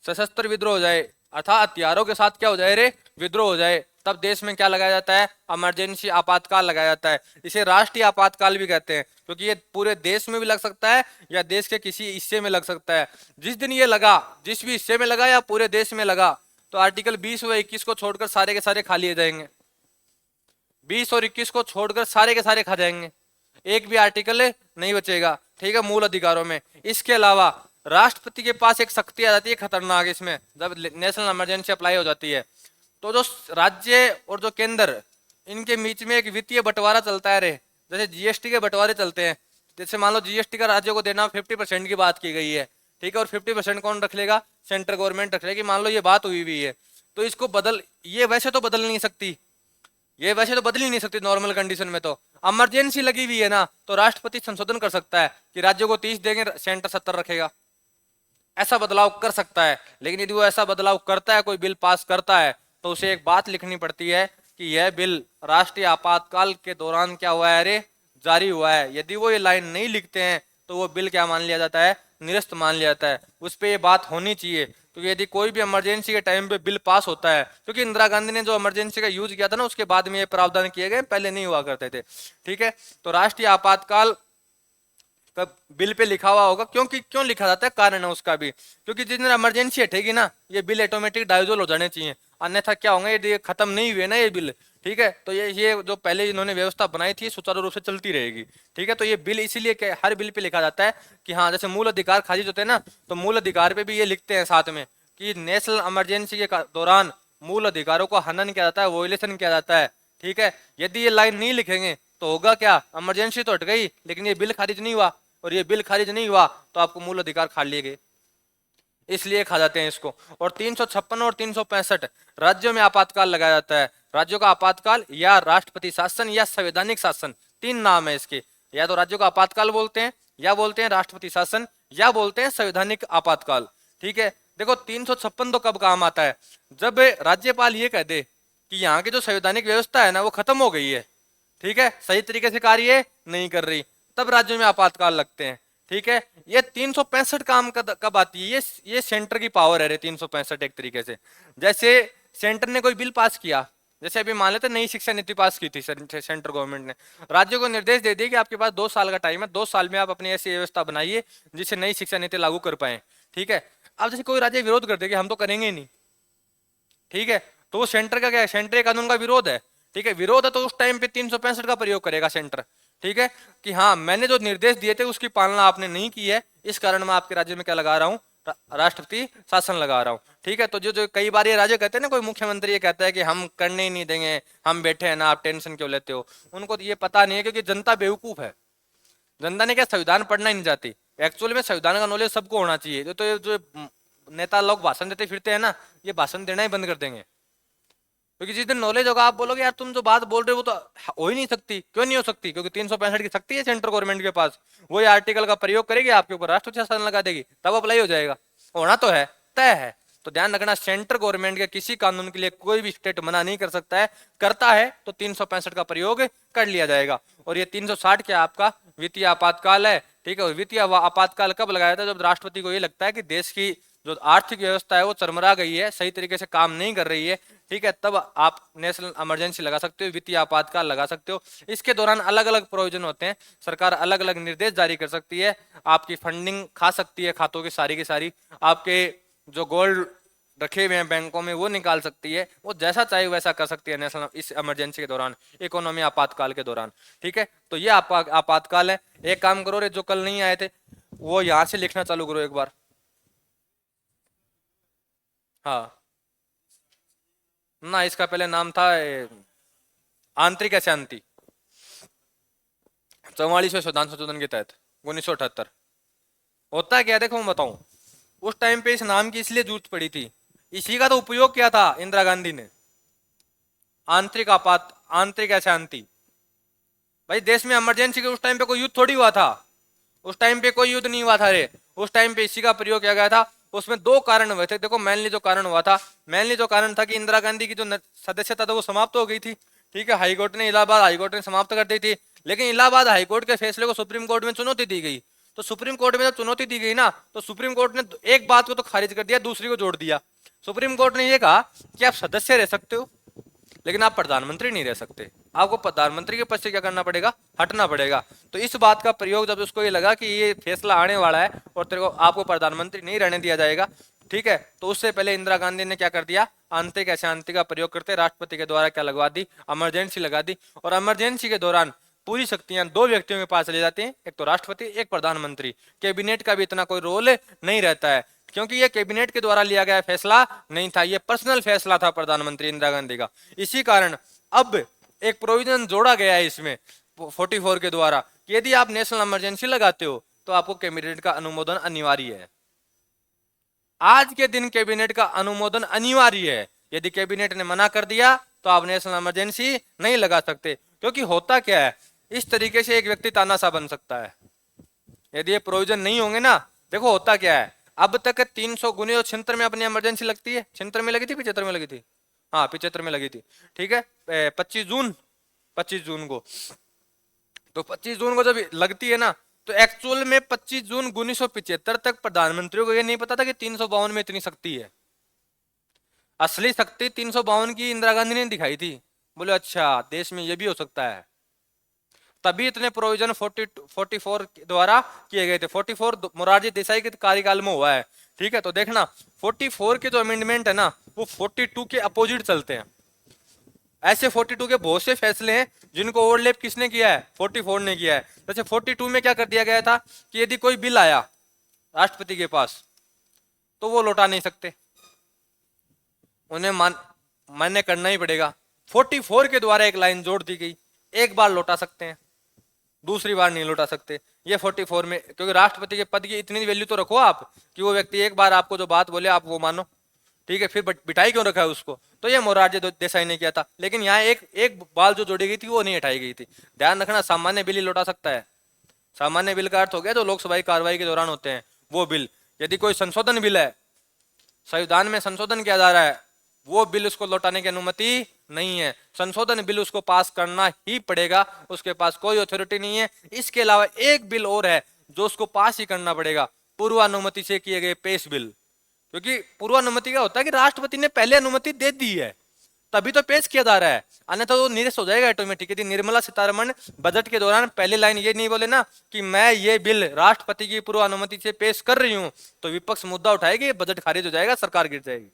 सशस्त्र विद्रोह हो जाए, अर्थात हथियारों के साथ क्या हो जाए रे, विद्रोह हो जाए, तब देश में क्या लगाया जाता है, इमरजेंसी आपातकाल लगाया जाता है। इसे राष्ट्रीय आपातकाल भी कहते हैं, क्योंकि ये पूरे देश में भी लग सकता है या देश के किसी हिस्से में लग सकता है। जिस दिन ये लगा, जिस भी हिस्से में लगा या पूरे देश में लगा, तो आर्टिकल 20 व 21 को छोड़कर सारे के सारे खा लिए जाएंगे। 20 और 21 को छोड़कर सारे के सारे खा जाएंगे, एक भी आर्टिकल नहीं बचेगा, ठीक है, मूल अधिकारों में। इसके अलावा राष्ट्रपति के पास एक शक्ति आ जाती है खतरनाक, इसमें जब नेशनल इमरजेंसी अप्लाई हो जाती है, तो जो राज्य और जो केंद्र, इनके बीच में एक वित्तीय बंटवारा चलता है रे, जैसे जीएसटी के बंटवारे चलते हैं। जैसे मान लो जीएसटी का राज्यों को देना 50% की बात की गई है, ठीक है, और 50% कौन रख लेगा, सेंट्रल गवर्नमेंट रख लेगी, मान लो ये बात हुई हुई है, तो इसको बदल, ये वैसे तो बदल नहीं सकती, ये वैसे तो बदल ही नहीं सकती नॉर्मल कंडीशन में, तो इमरजेंसी लगी हुई है ना, तो राष्ट्रपति संशोधन कर सकता है कि राज्यों को 30 देंगे, सेंटर 70 रखेगा, ऐसा बदलाव कर सकता है। लेकिन यदि वो ऐसा बदलाव करता है, कोई बिल पास करता है, तो उसे एक बात लिखनी पड़ती है कि यह बिल राष्ट्रीय आपातकाल के दौरान क्या हुआ है, अरे जारी हुआ है। यदि वो ये लाइन नहीं लिखते हैं तो वो बिल क्या मान लिया जाता है, निरस्त मान लिया जाता है। उस पर ये बात होनी चाहिए, क्योंकि यदि कोई भी इमरजेंसी के टाइम पे बिल पास होता है, क्योंकि इंदिरा गांधी ने जो इमरजेंसी का यूज किया था ना, उसके बाद में ये प्रावधान किए गए, पहले नहीं हुआ करते थे, ठीक है। तो राष्ट्रीय आपातकाल बिल पे लिखा हुआ होगा, क्योंकि क्यों लिखा जाता है, कारण है उसका भी, क्योंकि जिस दिन इमरजेंसी हटेगी ना, ये बिल ऑटोमेटिक डाइजोल हो जाने चाहिए, अन्यथा क्या होंगे, ये खत्म नहीं हुए ना ये बिल, ठीक है, तो ये जो पहले इन्होंने व्यवस्था बनाई थी सुचारू रूप से चलती रहेगी, ठीक है। तो ये बिल इसीलिए हर बिल पे लिखा जाता है कि हाँ, जैसे मूल अधिकार खारिज होते हैं ना, तो मूल अधिकार पे भी ये लिखते हैं साथ में कि नेशनल इमरजेंसी के दौरान मूल अधिकारों को हनन किया जाता है, वोलेशन किया जाता है, ठीक है। यदि ये लाइन नहीं लिखेंगे तो होगा क्या, इमरजेंसी तो हट गई लेकिन ये बिल खारिज नहीं हुआ, और ये बिल खारिज नहीं हुआ तो आपको मूल अधिकार खा लिए गए, इसलिए खा जाते हैं इसको। और 356 और 365 राज्यों में आपातकाल लगाया जाता है। राज्यों का आपातकाल या राष्ट्रपति शासन या संवैधानिक शासन, तीन नाम है इसके, या तो राज्यों का आपातकाल बोलते हैं, या बोलते हैं राष्ट्रपति शासन, या बोलते हैं संवैधानिक आपातकाल, ठीक है। देखो 356 तो कब काम आता है, जब राज्यपाल ये कह दे कि यहाँ की जो संवैधानिक व्यवस्था है ना वो खत्म हो गई है, ठीक है, सही तरीके से कार्य नहीं कर रही, तब राज्यों में आपातकाल लगते हैं, ठीक है। ये 365 काम कब आती है, ये सेंटर की पावर है रे 365 एक तरीके से। जैसे सेंटर ने कोई बिल पास किया, जैसे अभी मान लेते नई शिक्षा नीति पास की थी सेंट्रल गवर्नमेंट ने, राज्यों को निर्देश दे दिया कि आपके पास 2 साल का टाइम है, 2 साल में आप अपनी ऐसी व्यवस्था बनाइए जिससे नई शिक्षा नीति लागू कर पाए, ठीक है। अब जैसे कोई राज्य विरोध कर दे कि हम तो करेंगे ही नहीं, ठीक है, तो वो सेंटर का क्या है, सेंटर कानून का विरोध है। ठीक है, विरोध है तो उस टाइम पे 365 का प्रयोग करेगा सेंटर। ठीक है, कि हाँ मैंने जो निर्देश दिए थे उसकी पालना आपने नहीं की है, इस कारण मैं आपके राज्य में क्या लगा रहा हूँ, राष्ट्रपति शासन लगा रहा हूँ। ठीक है, तो जो जो कई बार ये राज्य कहते हैं ना, कोई मुख्यमंत्री ये कहता है कि हम करने ही नहीं देंगे, हम बैठे हैं ना, आप टेंशन क्यों लेते हो, उनको तो ये पता नहीं है क्योंकि जनता बेवकूफ है। जनता ने क्या संविधान पढ़ना ही नहीं चाहती। एक्चुअली में संविधान का नॉलेज सबको होना चाहिए। तो ये जो नेता लोग भाषण देते फिरते हैं ना, ये भाषण देना ही बंद कर देंगे, क्योंकि जिस दिन नॉलेज होगा आप बोलोगे यार तुम जो बात बोल रहे हो वो तो हो ही नहीं सकती। क्यों नहीं हो सकती? क्योंकि 365 की शक्ति है सेंट्रल गवर्नमेंट के पास, वही आर्टिकल का प्रयोग करेगी, आपके ऊपर राष्ट्रपति शासन लगा देगी, तब अप्लाई हो जाएगा। होना तो है, तय है। तो ध्यान रखना, सेंट्रल गवर्नमेंट के किसी कानून के लिए कोई भी स्टेट मना नहीं कर सकता है, करता है तो 365 का प्रयोग कर लिया जाएगा। और ये 360 क्या आपका वित्तीय आपातकाल है। ठीक है, और वित्तीय आपातकाल कब लगाया था? जब राष्ट्रपति को ये लगता है कि देश की जो आर्थिक व्यवस्था है वो चरमरा गई है, सही तरीके से काम नहीं कर रही है। ठीक है, तब आप नेशनल इमरजेंसी लगा सकते हो, वित्तीय आपातकाल लगा सकते हो। इसके दौरान अलग अलग प्रोविजन होते हैं, सरकार अलग अलग निर्देश जारी कर सकती है, आपकी फंडिंग खा सकती है, खातों की सारी, आपके जो गोल्ड रखे हुए हैं बैंकों में वो निकाल सकती है, वो जैसा चाहे वैसा कर सकती है नेशनल इस इमरजेंसी के दौरान, इकोनॉमी आपातकाल के दौरान। ठीक है, तो ये आपका आपातकाल है। एक काम करो रे, जो कल नहीं आए थे वो यहाँ से लिखना चालू करो एक बार। हाँ, ना इसका पहले नाम था आंतरिक अशांति, 44वें संविधान संशोधन के तहत 1978। होता है क्या, देखो मैं बताऊं, उस टाइम पे इस नाम की इसलिए जरूरत पड़ी थी, इसी का तो उपयोग किया था इंदिरा गांधी ने, आंतरिक अशांति। भाई देश में इमरजेंसी के उस टाइम पे कोई युद्ध थोड़ी हुआ था, उस टाइम पे कोई युद्ध नहीं हुआ था रे, उस टाइम पे इसी का प्रयोग किया गया था। उसमें दो कारण हुए थे, देखो मेनली जो कारण हुआ था, मेनली जो कारण था कि इंदिरा गांधी की जो सदस्यता था वो समाप्त हो गई थी। ठीक है, हाईकोर्ट ने, इलाहाबाद हाईकोर्ट ने समाप्त कर दी थी, लेकिन इलाहाबाद हाईकोर्ट के फैसले को सुप्रीम कोर्ट में चुनौती दी गई। तो सुप्रीम कोर्ट में जब चुनौती दी गई ना, तो सुप्रीम कोर्ट ने एक बात को तो खारिज कर दिया, दूसरी को जोड़ दिया। सुप्रीम कोर्ट ने यह कहा कि आप सदस्य रह सकते हो लेकिन आप प्रधानमंत्री नहीं रह सकते, आपको प्रधानमंत्री के पद से क्या करना पड़ेगा, हटना पड़ेगा। तो इस बात का प्रयोग जब उसको ये लगा कि ये फैसला आने वाला है और तेरे को आपको प्रधानमंत्री नहीं रहने दिया जाएगा, ठीक है, तो उससे पहले इंदिरा गांधी ने क्या कर दिया, आंतरिक अशांति का प्रयोग करते राष्ट्रपति के द्वारा क्या लगवा दी, इमरजेंसी लगा दी। और इमरजेंसी के दौरान पूरी शक्तियां दो व्यक्तियों के पास चली जाती हैं, एक तो राष्ट्रपति, एक प्रधानमंत्री। कैबिनेट का भी इतना कोई रोल नहीं रहता है, क्योंकि ये कैबिनेट के द्वारा लिया गया फैसला नहीं था, ये पर्सनल फैसला था प्रधानमंत्री इंदिरा गांधी का। इसी कारण अब एक प्रोविजन जोड़ा गया है इसमें 44 के द्वारा कि यदि आप नेशनल इमरजेंसी लगाते हो तो आपको कैबिनेट का अनुमोदन अनिवार्य है। आज के दिन कैबिनेट का अनुमोदन अनिवार्य है, यदि कैबिनेट ने मना कर दिया तो आप नेशनल इमरजेंसी नहीं लगा सकते। क्योंकि होता क्या है, इस तरीके से एक व्यक्ति तानाशाह बन सकता है यदि ये प्रोविजन नहीं होंगे ना। देखो होता क्या है, अब तक 300 गुने और छिहत्तर में अपनी इमरजेंसी लगती है, छिहत्तर में लगी थी, 75 में लगी थी, हाँ 75 में लगी थी। ठीक है, 25 जून को, तो 25 जून को जब लगती है ना, तो एक्चुअल में 25 जून 1975 तक प्रधानमंत्रियों को ये नहीं पता था कि 352 में इतनी शक्ति है। असली शक्ति 352 की इंदिरा गांधी ने दिखाई थी, बोले अच्छा देश में ये भी हो सकता है। तभी इतने प्रोविजन 44 द्वारा किए गए थे। 44 मोरारजी देसाई के कार्यकाल में हुआ है। ठीक है, तो देखना 44 के जो अमेंडमेंट है ना, वो 42 के अपोजिट चलते हैं। ऐसे 42 के बहुत से फैसले हैं जिनको ओवरलैप किसने किया है, 44 ने किया है। जैसे 42 में क्या कर दिया गया था कि यदि कोई बिल आया राष्ट्रपति के पास तो वो लौटा नहीं सकते, उन्हें मान्य करना ही पड़ेगा। 44 के द्वारा एक लाइन जोड़ दी गई, एक बार लौटा सकते हैं, दूसरी बार नहीं लौटा सकते। ये 44 में, क्योंकि राष्ट्रपति के पद की इतनी वैल्यू तो रखो आप कि वो व्यक्ति एक बार आपको जो बात बोले आप वो मानो। ठीक है, फिर बिठाई क्यों रखा है उसको, तो ये मोरारजी देसाई ने किया था। लेकिन यहाँ एक एक बाल जो जोड़ी गई थी वो नहीं हटाई गई थी। ध्यान रखना, सामान्य बिल ही लौटा सकता है। सामान्य बिल का अर्थ हो गया जो लोकसभा की कार्रवाई के दौरान होते हैं वो बिल। यदि कोई संशोधन बिल है, संविधान में संशोधन किया जा रहा है, वो बिल उसको लौटाने की अनुमति नहीं है। संशोधन बिल उसको पास करना ही पड़ेगा, उसके पास कोई अथॉरिटी नहीं है। इसके अलावा एक बिल और है जो उसको पास ही करना पड़ेगा, पूर्वानुमति से किए गए पेश बिल। क्योंकि पूर्वानुमति का होता है कि राष्ट्रपति ने पहले अनुमति दे दी है तभी तो पेश किया जा रहा है, अन्यथा तो निरस्त हो जाएगा ऑटोमेटिक। यदि निर्मला सीतारमण बजट के दौरान पहले लाइन ये नहीं बोले ना कि मैं ये बिल राष्ट्रपति की पूर्व अनुमति से पेश कर रही हूं, तो विपक्ष मुद्दा उठाएगी, बजट खारिज हो जाएगा, सरकार गिर जाएगी।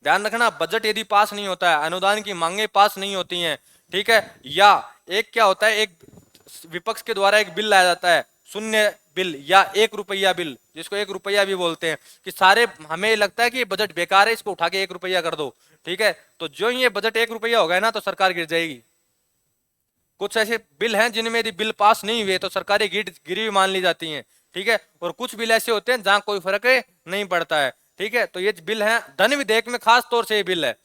ध्यान रखना, बजट यदि पास नहीं होता है, अनुदान की मांगे पास नहीं होती हैं, ठीक है, या एक क्या होता है, एक विपक्ष के द्वारा एक बिल लाया जाता है, शून्य बिल या 1 रुपया बिल, जिसको 1 रुपया भी बोलते हैं, कि सारे हमें लगता है कि ये बजट बेकार है, इसको उठा के 1 रुपया कर दो, ठीक है, तो जो ये बजट 1 रुपया हो गया ना, तो सरकार गिर जाएगी। कुछ ऐसे बिल हैं जिनमें यदि बिल पास नहीं हुए तो सरकारें गिरी हुई मान ली जाती हैं, ठीक है, और कुछ बिल ऐसे होते हैं जहां कोई फर्क नहीं पड़ता है, ठीक है, तो ये बिल हैं धन विधेयक में, खास तौर से ये बिल है।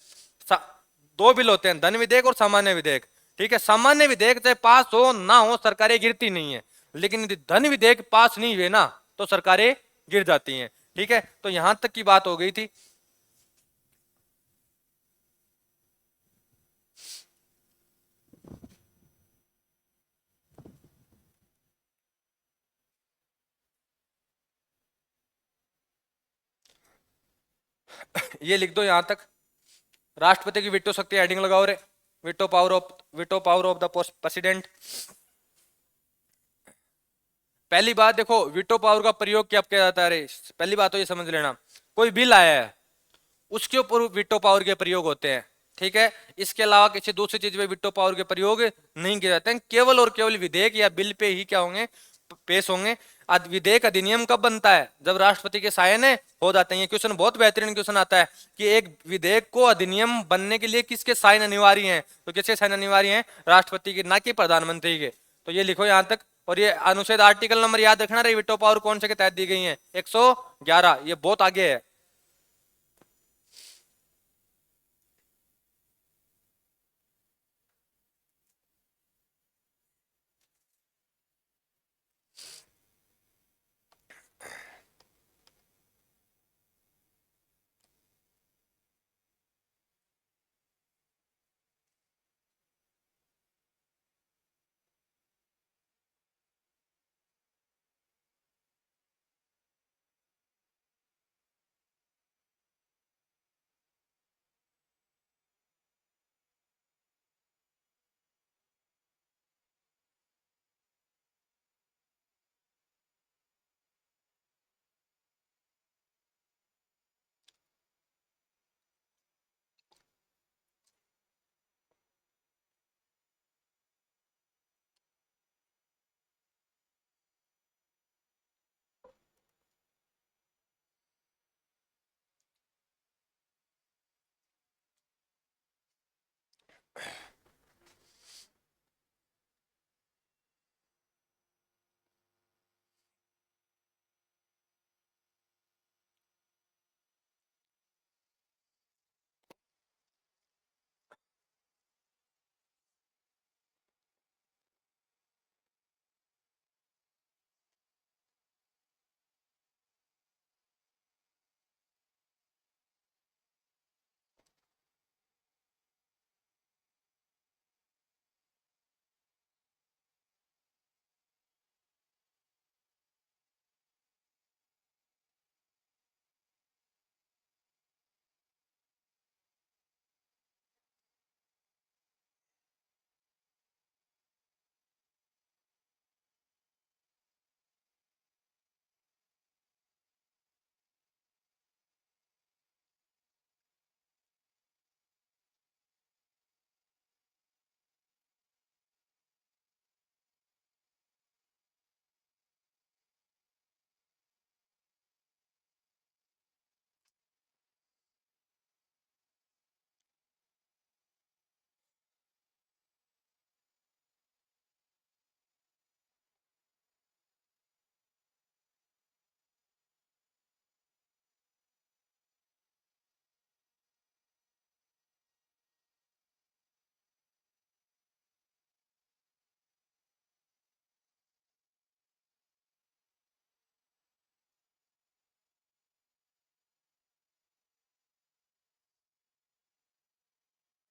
दो बिल होते हैं, धन विधेयक और सामान्य विधेयक, ठीक है, सामान्य विधेयक चाहे पास हो ना हो सरकारें गिरती नहीं है, लेकिन यदि धन विधेयक पास नहीं हुए ना तो सरकारें गिर जाती हैं, ठीक है, तो यहां तक की बात हो गई थी। ये लिख दो यहां तक, राष्ट्रपति की वीटो शक्ति, हेडिंग लगाओ रे, veto power of the president. पहली बात देखो, वीटो पावर का प्रयोग क्या किया जाता है, रे पहली बात तो ये समझ लेना, कोई बिल आया है उसके ऊपर वीटो पावर के प्रयोग होते हैं, ठीक है, इसके अलावा किसी दूसरी चीज पे वीटो पावर के प्रयोग नहीं किए जाते हैं, केवल और केवल विधेयक या बिल पे ही क्या होंगे, पेश होंगे। विधेयक अधिनियम कब बनता है, जब राष्ट्रपति के साइन हो जाते हैं। ये क्वेश्चन बहुत बेहतरीन क्वेश्चन आता है कि एक विधेयक को अधिनियम बनने के लिए किसके साइन अनिवार्य हैं, तो किसके साइन अनिवार्य हैं, राष्ट्रपति के, ना कि प्रधानमंत्री के, तो ये लिखो यहां तक। और ये अनुच्छेद आर्टिकल नंबर याद रखना रहे, वीटो पावर कौन से के तहत दी गई है, 111, ये बहुत आगे है।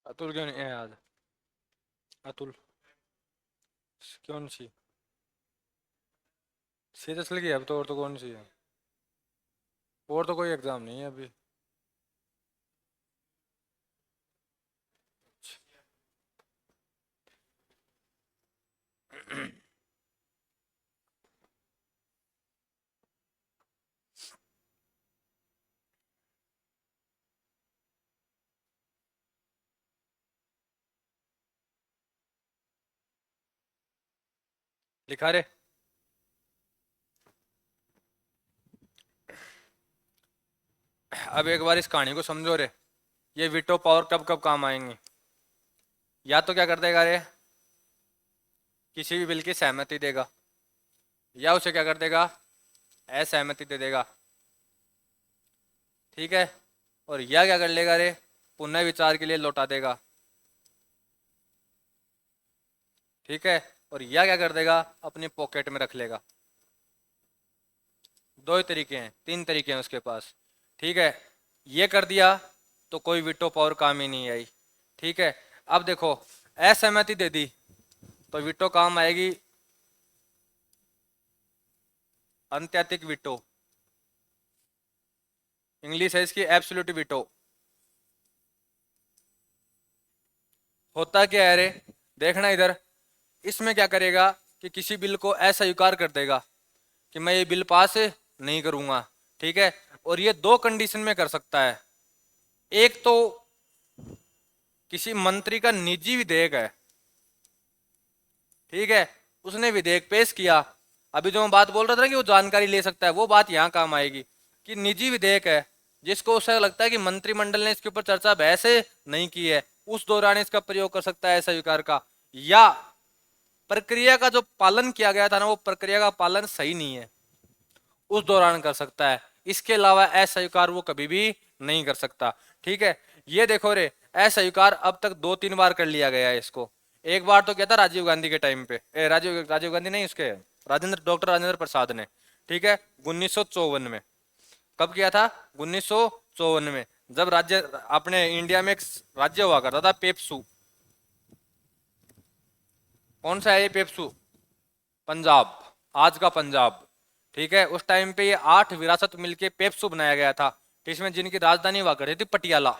अतुल क्यों नहीं है याद, अतुल कौन सी, सीरियसली की अब तो, और तो कौन सी है, और तो कोई एग्जाम नहीं है अभी। लिखा रे। अब एक बार इस कहानी को समझो रे, ये वीटो पावर कब कब काम आएंगी। या तो क्या कर देगा रे, किसी भी बिल की सहमति देगा, या उसे क्या कर देगा, असहमति दे देगा, ठीक है। और या क्या कर लेगा रे, पुनः विचार के लिए लौटा देगा, ठीक है। और या क्या कर देगा, अपनी पॉकेट में रख लेगा। दो ही तरीके हैं, तीन तरीके हैं उसके पास, ठीक है। ये कर दिया तो कोई वीटो पावर काम ही नहीं आई, ठीक है। अब देखो, असहमति दे दी तो वीटो काम आएगी, अंत्यातिक वीटो, इंग्लिश है इसकी एब्सोल्यूट वीटो। होता क्या है रे, देखना इधर, इसमें क्या करेगा कि किसी बिल को अस्वीकार कर देगा कि मैं ये बिल पास नहीं करूंगा, ठीक है। और ये दो कंडीशन में कर सकता है। एक तो किसी मंत्री का निजी विधेयक है, ठीक है, उसने विधेयक पेश किया। अभी जो मैं बात बोल रहा था कि वो जानकारी ले सकता है, वो बात यहाँ काम आएगी कि निजी विधेयक है जिसको उसे लगता है कि मंत्रिमंडल ने इसके ऊपर चर्चा बहस नहीं की है, उस दौरान इसका प्रयोग कर सकता है स्वीकार का। या प्रक्रिया का जो पालन किया गया था ना, वो प्रक्रिया का पालन सही नहीं है, उस दौरान कर सकता है। इसके अलावा अस्वीकार वो कभी भी नहीं कर सकता, ठीक है। ये देखो रे, अस्वीकार अब तक दो तीन बार कर लिया गया है इसको। एक बार तो क्या था, राजीव गांधी के टाइम पे, राजीव गांधी नहीं, उसके डॉक्टर राजेंद्र प्रसाद ने, ठीक है, 1954 में। कब किया था, 1954 में, जब राज्य अपने इंडिया में एक राज्य हुआ करता था पेप्सू। कौन सा है ये पेप्सू, पंजाब, आज का पंजाब, ठीक है। उस टाइम पे ये 8 विरासत मिलके पेप्सू बनाया गया था, इसमें जिनकी राजधानी हुआ करती थी पटियाला।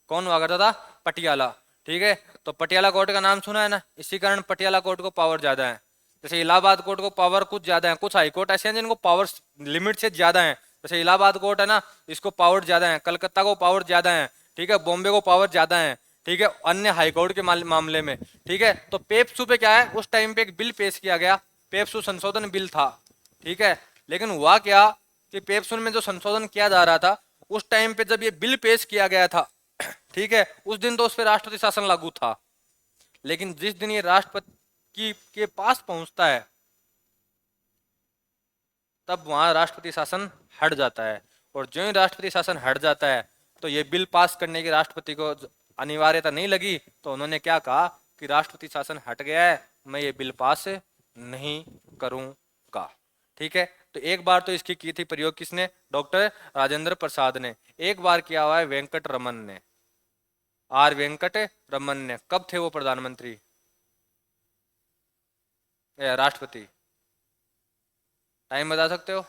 कौन हुआ करता था, पटियाला, ठीक है। तो पटियाला कोर्ट का नाम सुना है ना, इसी कारण पटियाला कोर्ट को पावर ज्यादा है। जैसे इलाहाबाद कोर्ट को पावर कुछ ज्यादा है, कुछ हाई कोर्ट ऐसे हैं जिनको पावर लिमिट से ज्यादा है। जैसे इलाहाबाद कोर्ट है ना, इसको पावर ज्यादा है, कलकत्ता को पावर ज्यादा है, ठीक है, बॉम्बे को पावर ज्यादा है, ठीक है, अन्य हाईकोर्ट के मामले में, ठीक है। तो पेप्सू पे क्या है, उस टाइम पे एक बिल पेश किया गया, पेप्सू संशोधन बिल था, ठीक है। लेकिन हुआ क्या कि पेप्सू में जो संशोधन किया जा रहा था, उस टाइम पे जब ये बिल पेश किया गया था, ठीक है, उस दिन तो उस पर राष्ट्रपति शासन लागू था। लेकिन जिस दिन ये राष्ट्रपति के पास पहुंचता है, तब वहां राष्ट्रपति शासन हट जाता है। और जो ही राष्ट्रपति शासन हट जाता है, तो ये बिल पास करने की राष्ट्रपति को अनिवार्यता नहीं लगी, तो उन्होंने क्या कहा कि राष्ट्रपति शासन हट गया है, मैं ये बिल पास नहीं करूंगा, ठीक है। तो एक बार तो इसकी की थी प्रयोग किसने, डॉक्टर राजेंद्र प्रसाद ने। एक बार किया हुआ है वेंकट रमन ने, आर वेंकट रमन ने। कब थे वो प्रधानमंत्री, राष्ट्रपति, टाइम बता सकते हो,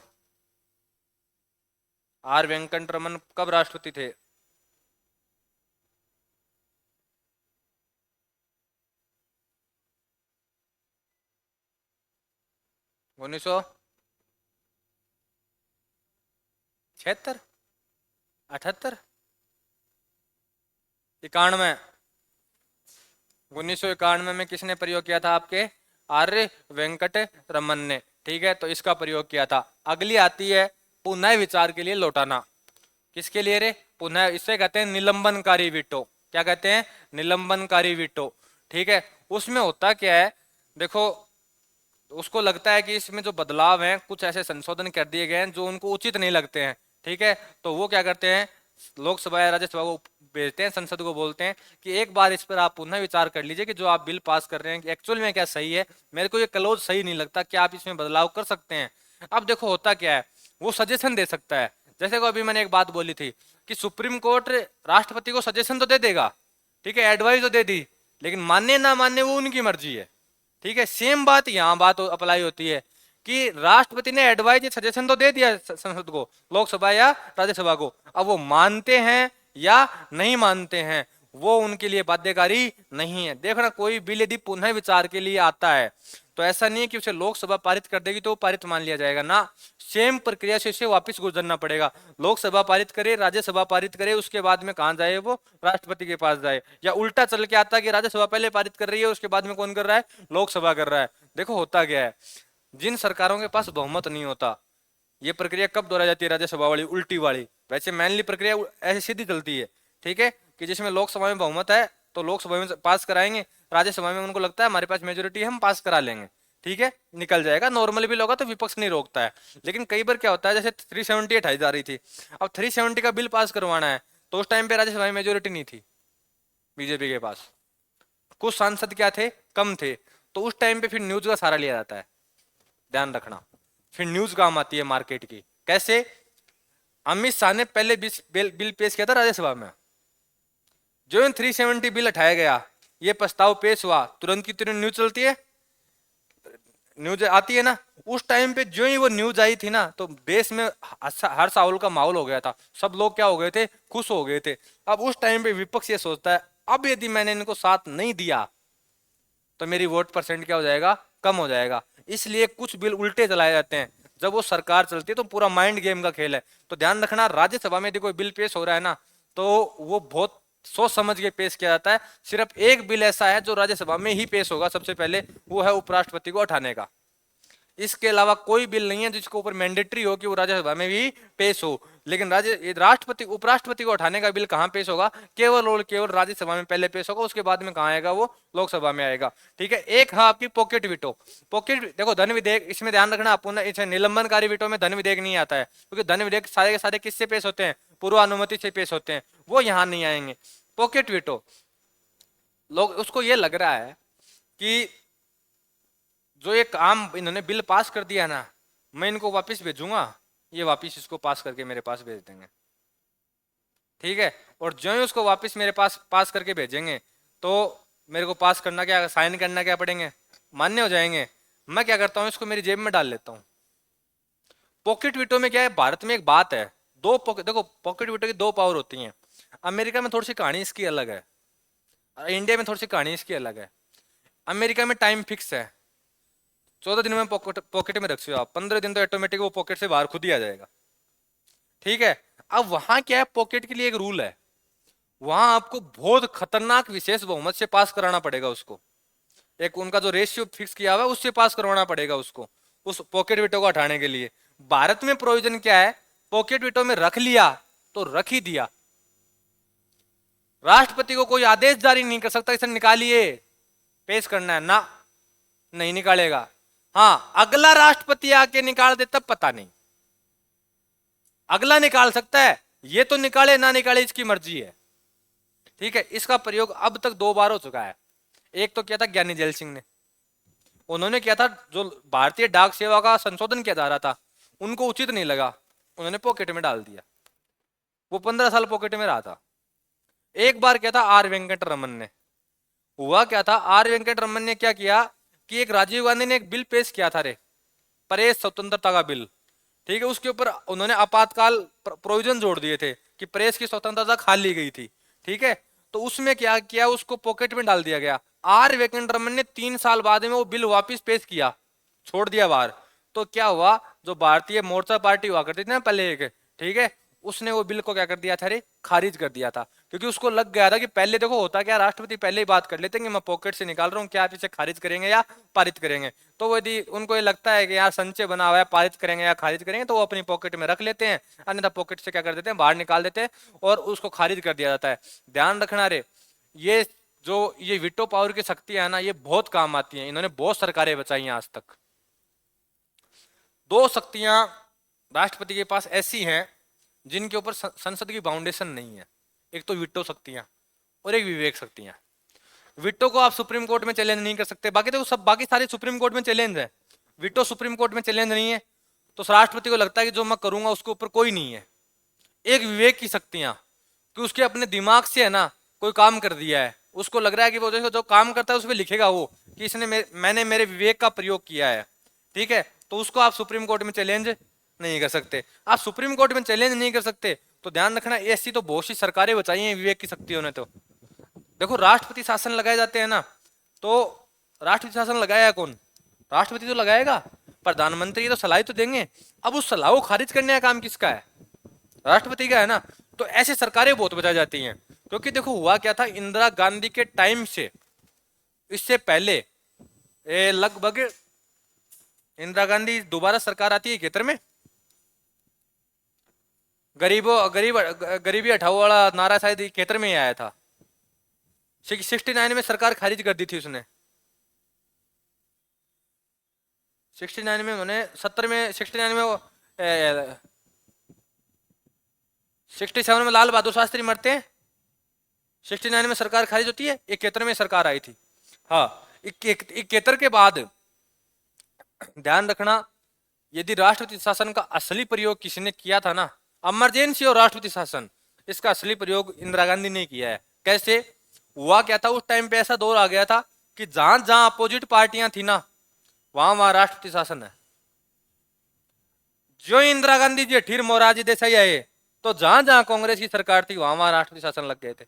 आर वेंकट रमन कब राष्ट्रपति थे। 1976, 78, 91। 1991 में किसने प्रयोग किया था, आपके आर्य वेंकट रमन ने, ठीक है। तो इसका प्रयोग किया था। अगली आती है पुनः विचार के लिए लौटाना। किसके लिए रे, पुनः, इसे कहते हैं निलंबनकारी वीटो। क्या कहते हैं, निलंबनकारी वीटो, ठीक है। उसमें होता क्या है, देखो, उसको लगता है कि इसमें जो बदलाव हैं, कुछ ऐसे संशोधन कर दिए गए हैं जो उनको उचित नहीं लगते हैं, ठीक है। तो वो क्या करते हैं, लोकसभा या राज्यसभा को भेजते हैं, संसद को बोलते हैं कि एक बार इस पर आप पुनः विचार कर लीजिए कि जो आप बिल पास कर रहे हैं कि एक्चुअल में क्या सही है, मेरे को ये क्लोज सही नहीं लगता, क्या आप इसमें बदलाव कर सकते हैं। अब देखो होता क्या है, वो सजेशन दे सकता है। जैसे को अभी मैंने एक बात बोली थी कि सुप्रीम कोर्ट राष्ट्रपति को सजेशन तो दे देगा, ठीक है, एडवाइस तो दे दी, लेकिन मानने ना मानने वो उनकी मर्जी है, ठीक है। सेम बात यहाँ बात अप्लाई होती है कि राष्ट्रपति ने एडवाइस सजेशन तो दे दिया संसद को, लोकसभा या राज्यसभा को, अब वो मानते हैं या नहीं मानते हैं, वो उनके लिए बाध्यकारी नहीं है। देखना, कोई बिल यदि पुनः विचार के लिए आता है तो ऐसा नहीं है कि उसे लोकसभा पारित कर देगी तो वो पारित मान लिया जाएगा ना, सेम प्रक्रिया से उसे वापस गुजरना पड़ेगा। लोकसभा पारित करे, राज्यसभा पारित करे, उसके बाद में कहां जाए, वो राष्ट्रपति के पास जाए। या उल्टा चल के आता है कि राज्यसभा पहले पारित कर रही है, उसके बाद में कौन कर रहा है, लोकसभा कर रहा है। देखो होता क्या है, जिन सरकारों के पास बहुमत नहीं होता, ये प्रक्रिया कब दोहराई जाती है, राज्यसभा वाली उल्टी वाली। वैसे मेनली प्रक्रिया ऐसी सीधी चलती है, ठीक है, कि जिसमें लोकसभा में बहुमत है तो लोकसभा में पास कराएंगे, राज्यसभा में उनको लगता है हमारे पास मेजोरिटी है, हम पास करा लेंगे, ठीक है, निकल जाएगा। नॉर्मल बिल होगा तो विपक्ष नहीं रोकता है। लेकिन कई बार क्या होता है, जैसे 370 हटाई जा रही थी, अब 370 का बिल पास करवाना है, तो उस टाइम पे राज्यसभा में मेजोरिटी नहीं थी बीजेपी के पास, कुछ सांसद क्या थे, कम थे, तो उस टाइम पे फिर न्यूज का सहारा लिया जाता है। ध्यान रखना, फिर न्यूज काम आती है मार्केट की। कैसे, अमित शाह ने पहले बिल पेश किया था राज्यसभा में, जो इन 370 बिल हटाया गया, ये प्रस्ताव पेश हुआ, तुरंत की तुरंत न्यूज चलती है, न्यूज आती है ना। उस टाइम पे जो ही वो न्यूज आई थी ना, तो देश में हर साउल का माहौल हो गया था, सब लोग क्या हो गए थे, खुश हो गए थे। अब उस टाइम पे विपक्ष ये सोचता है, अब यदि मैंने इनको साथ नहीं दिया तो मेरी वोट परसेंट क्या हो जाएगा, कम हो जाएगा। इसलिए कुछ बिल उल्टे चलाए जाते हैं। जब वो सरकार चलती है तो पूरा माइंड गेम का खेल है। तो ध्यान रखना, राज्यसभा में यदि कोई बिल पेश हो रहा है ना, तो वो बहुत सोच समझ के पेश किया जाता है। सिर्फ एक बिल ऐसा है जो राज्यसभा में ही पेश होगा सबसे पहले, वो है उपराष्ट्रपति को हटाने का। इसके अलावा कोई बिल नहीं है जिसके ऊपर मैंडेटरी हो कि वो राज्यसभा में भी पेश हो। लेकिन राष्ट्रपति उपराष्ट्रपति को हटाने का बिल कहां पेश होगा, केवल और केवल राज्यसभा में पहले पेश होगा, उसके बाद में कहां आएगा, वो लोकसभा में आएगा, ठीक है। एक है आपकी पॉकेट विटो। पॉकेट देखो, धन विधेयक, इसमें ध्यान रखना, पुनः इस निलंबनकारी विटो में धन विधेयक नहीं आता है, क्योंकि धन विधेयक सारे के सारे किससे पेश होते हैं, पूर्वानुमति से पेश होते हैं, वो यहाँ नहीं आएंगे। पॉकेट विटो, लोग उसको ये लग रहा है कि जो ये काम इन्होंने बिल पास कर दिया ना, मैं इनको वापस भेजूंगा, ये वापस इसको पास करके मेरे पास भेज देंगे, ठीक है। और जो ही उसको वापस मेरे पास पास करके भेजेंगे, तो मेरे को पास करना क्या, साइन करना क्या पड़ेंगे, मान्य हो जाएंगे। मैं क्या करता हूं, इसको मेरी जेब में डाल लेता हूं। पॉकेट विटो में क्या है, भारत में एक बात है, दो पॉकेट, देखो पॉकेट विटो की दो पावर होती हैं। अमेरिका में थोड़ी सी कहानी इसकी अलग है, इंडिया में थोड़ी सी कहानी इसकी अलग है। अमेरिका में टाइम फिक्स है, 14 दिन में पॉकेट में रखिए आप, 15 दिन तो ऑटोमेटिक वो पॉकेट से बाहर खुद ही आ जाएगा, ठीक है। अब वहां क्या है, पॉकेट के लिए एक रूल है, वहां आपको बहुत खतरनाक विशेष बहुमत से पास कराना पड़ेगा उसको। एक उनका जो रेशियो फिक्स किया हुआ है उससे पास करवाना पड़ेगा उसको, उस पॉकेट विटो को हटाने के लिए। भारत में प्रोविजन क्या है, पॉकेट विटो में रख लिया तो रख ही दिया, राष्ट्रपति को कोई आदेश जारी नहीं कर सकता इसे निकालिए, पेश करना है ना, नहीं निकालेगा। हाँ, अगला राष्ट्रपति आके निकाल दे तब पता नहीं, अगला निकाल सकता है, ये तो निकाले ना निकाले इसकी मर्जी है, ठीक है। इसका प्रयोग अब तक 2 बार हो चुका है। एक तो किया था ज्ञानी जैल सिंह ने, उन्होंने किया था, जो भारतीय डाक सेवा का संशोधन किया जा रहा था, उनको उचित नहीं लगा, उन्होंने पॉकेट में डाल दिया, वो 15 साल पॉकेट में रहा था। एक बार क्या था, आर वेंकट रमन ने, हुआ क्या था, आर वेंकट रमन ने क्या किया कि एक राजीव गांधी ने एक बिल पेश किया था, रे प्रेस स्वतंत्रता का बिल, ठीक है। उसके ऊपर उन्होंने आपातकाल प्रोविजन जोड़ दिए थे कि प्रेस की स्वतंत्रता खा ली गई थी, ठीक है। तो उसमें क्या किया, उसको पॉकेट में डाल दिया गया। आर वेंकट रमन ने 3 साल बाद में वो बिल वापस पेश किया, छोड़ दिया बाहर। तो क्या हुआ, जो भारतीय मोर्चा पार्टी हुआ करती थी ना पहले एक, ठीक है, उसने वो बिल को क्या कर दिया था, रे खारिज कर दिया था। क्योंकि उसको लग गया था कि पहले देखो होता क्या, राष्ट्रपति पहले ही बात कर लेते हैं कि मैं पॉकेट से निकाल रहा हूँ, क्या आप इसे खारिज करेंगे या पारित करेंगे। तो यदि उनको ये लगता है कि यार संचय बना हुआ है, पारित करेंगे या खारिज करेंगे, तो वो अपनी पॉकेट में रख लेते हैं, अन्यथा पॉकेट से क्या कर देते हैं, बाहर निकाल देते हैं और उसको खारिज कर दिया जाता है। ध्यान रखना रे, ये जो ये विटो पावर की शक्तियां है ना, ये बहुत काम आती हैं, इन्होंने बहुत सरकारें बचाई हैं आज तक। 2 शक्तियां राष्ट्रपति के पास ऐसी हैं जिनके ऊपर संसद की बाउंडेशन नहीं है, एक तो विटो शक्तियां और एक विवेक शक्तियां। विटो को आप सुप्रीम कोर्ट में चैलेंज नहीं कर सकते, बाकी तो सब बाकी सारे सुप्रीम कोर्ट में चैलेंज है, विटो सुप्रीम कोर्ट में चैलेंज नहीं है। तो राष्ट्रपति को लगता है कि जो मैं करूंगा उसके ऊपर कोई नहीं है। एक विवेक की शक्तियां, कि उसके अपने दिमाग से है ना कोई काम कर दिया है, उसको लग रहा है कि वो जो काम करता है उसमें लिखेगा वो कि इसने मैंने मेरे विवेक का प्रयोग किया है, ठीक है। तो उसको आप सुप्रीम कोर्ट में चैलेंज नहीं कर सकते। आप सुप्रीम कोर्ट में चैलेंज नहीं कर सकते, तो ध्यान रखना ऐसी तो बहुत सी सरकारें बचाई हैं विवेक की शक्तियों ने। तो देखो राष्ट्रपति शासन लगाए जाते हैं ना, तो राष्ट्रपति शासन लगाया कौन? राष्ट्रपति तो लगाएगा, प्रधानमंत्री तो सलाह तो देंगे। अब उस सलाह को खारिज करने का काम किसका है? राष्ट्रपति का है ना। तो ऐसी सरकारें बहुत बचा जाती हैं, क्योंकि देखो हुआ क्या था इंदिरा गांधी के टाइम से, इससे पहले लगभग इंदिरा गांधी दोबारा सरकार आती है केंद्र में, गरीबी हटाओ वाला नारा शायद केंद्र में ही आया था। 69 में सरकार खारिज कर दी थी उसने। 69 में उन्होंने 70 में 69 में वो 67 में लाल बहादुर शास्त्री मरते हैं, 69 में सरकार खारिज होती है, 71 में सरकार आई थी। हाँ, 71 के बाद ध्यान रखना, यदि राष्ट्रपति शासन का असली प्रयोग किसी ने किया था ना, इमरजेंसी और राष्ट्रपति शासन, इसका असली प्रयोग इंदिरा गांधी ने किया है। कैसे हुआ क्या था, उस टाइम पे ऐसा दौर आ गया था कि जहां जहां अपोजिट पार्टियां थी ना, वहां वहां राष्ट्रपति शासन है। जो इंदिरा गांधी जी फिर मोरारजी देसाई आए, तो जहां जहां कांग्रेस की सरकार थी वहां वहां राष्ट्रपति शासन लग गए थे।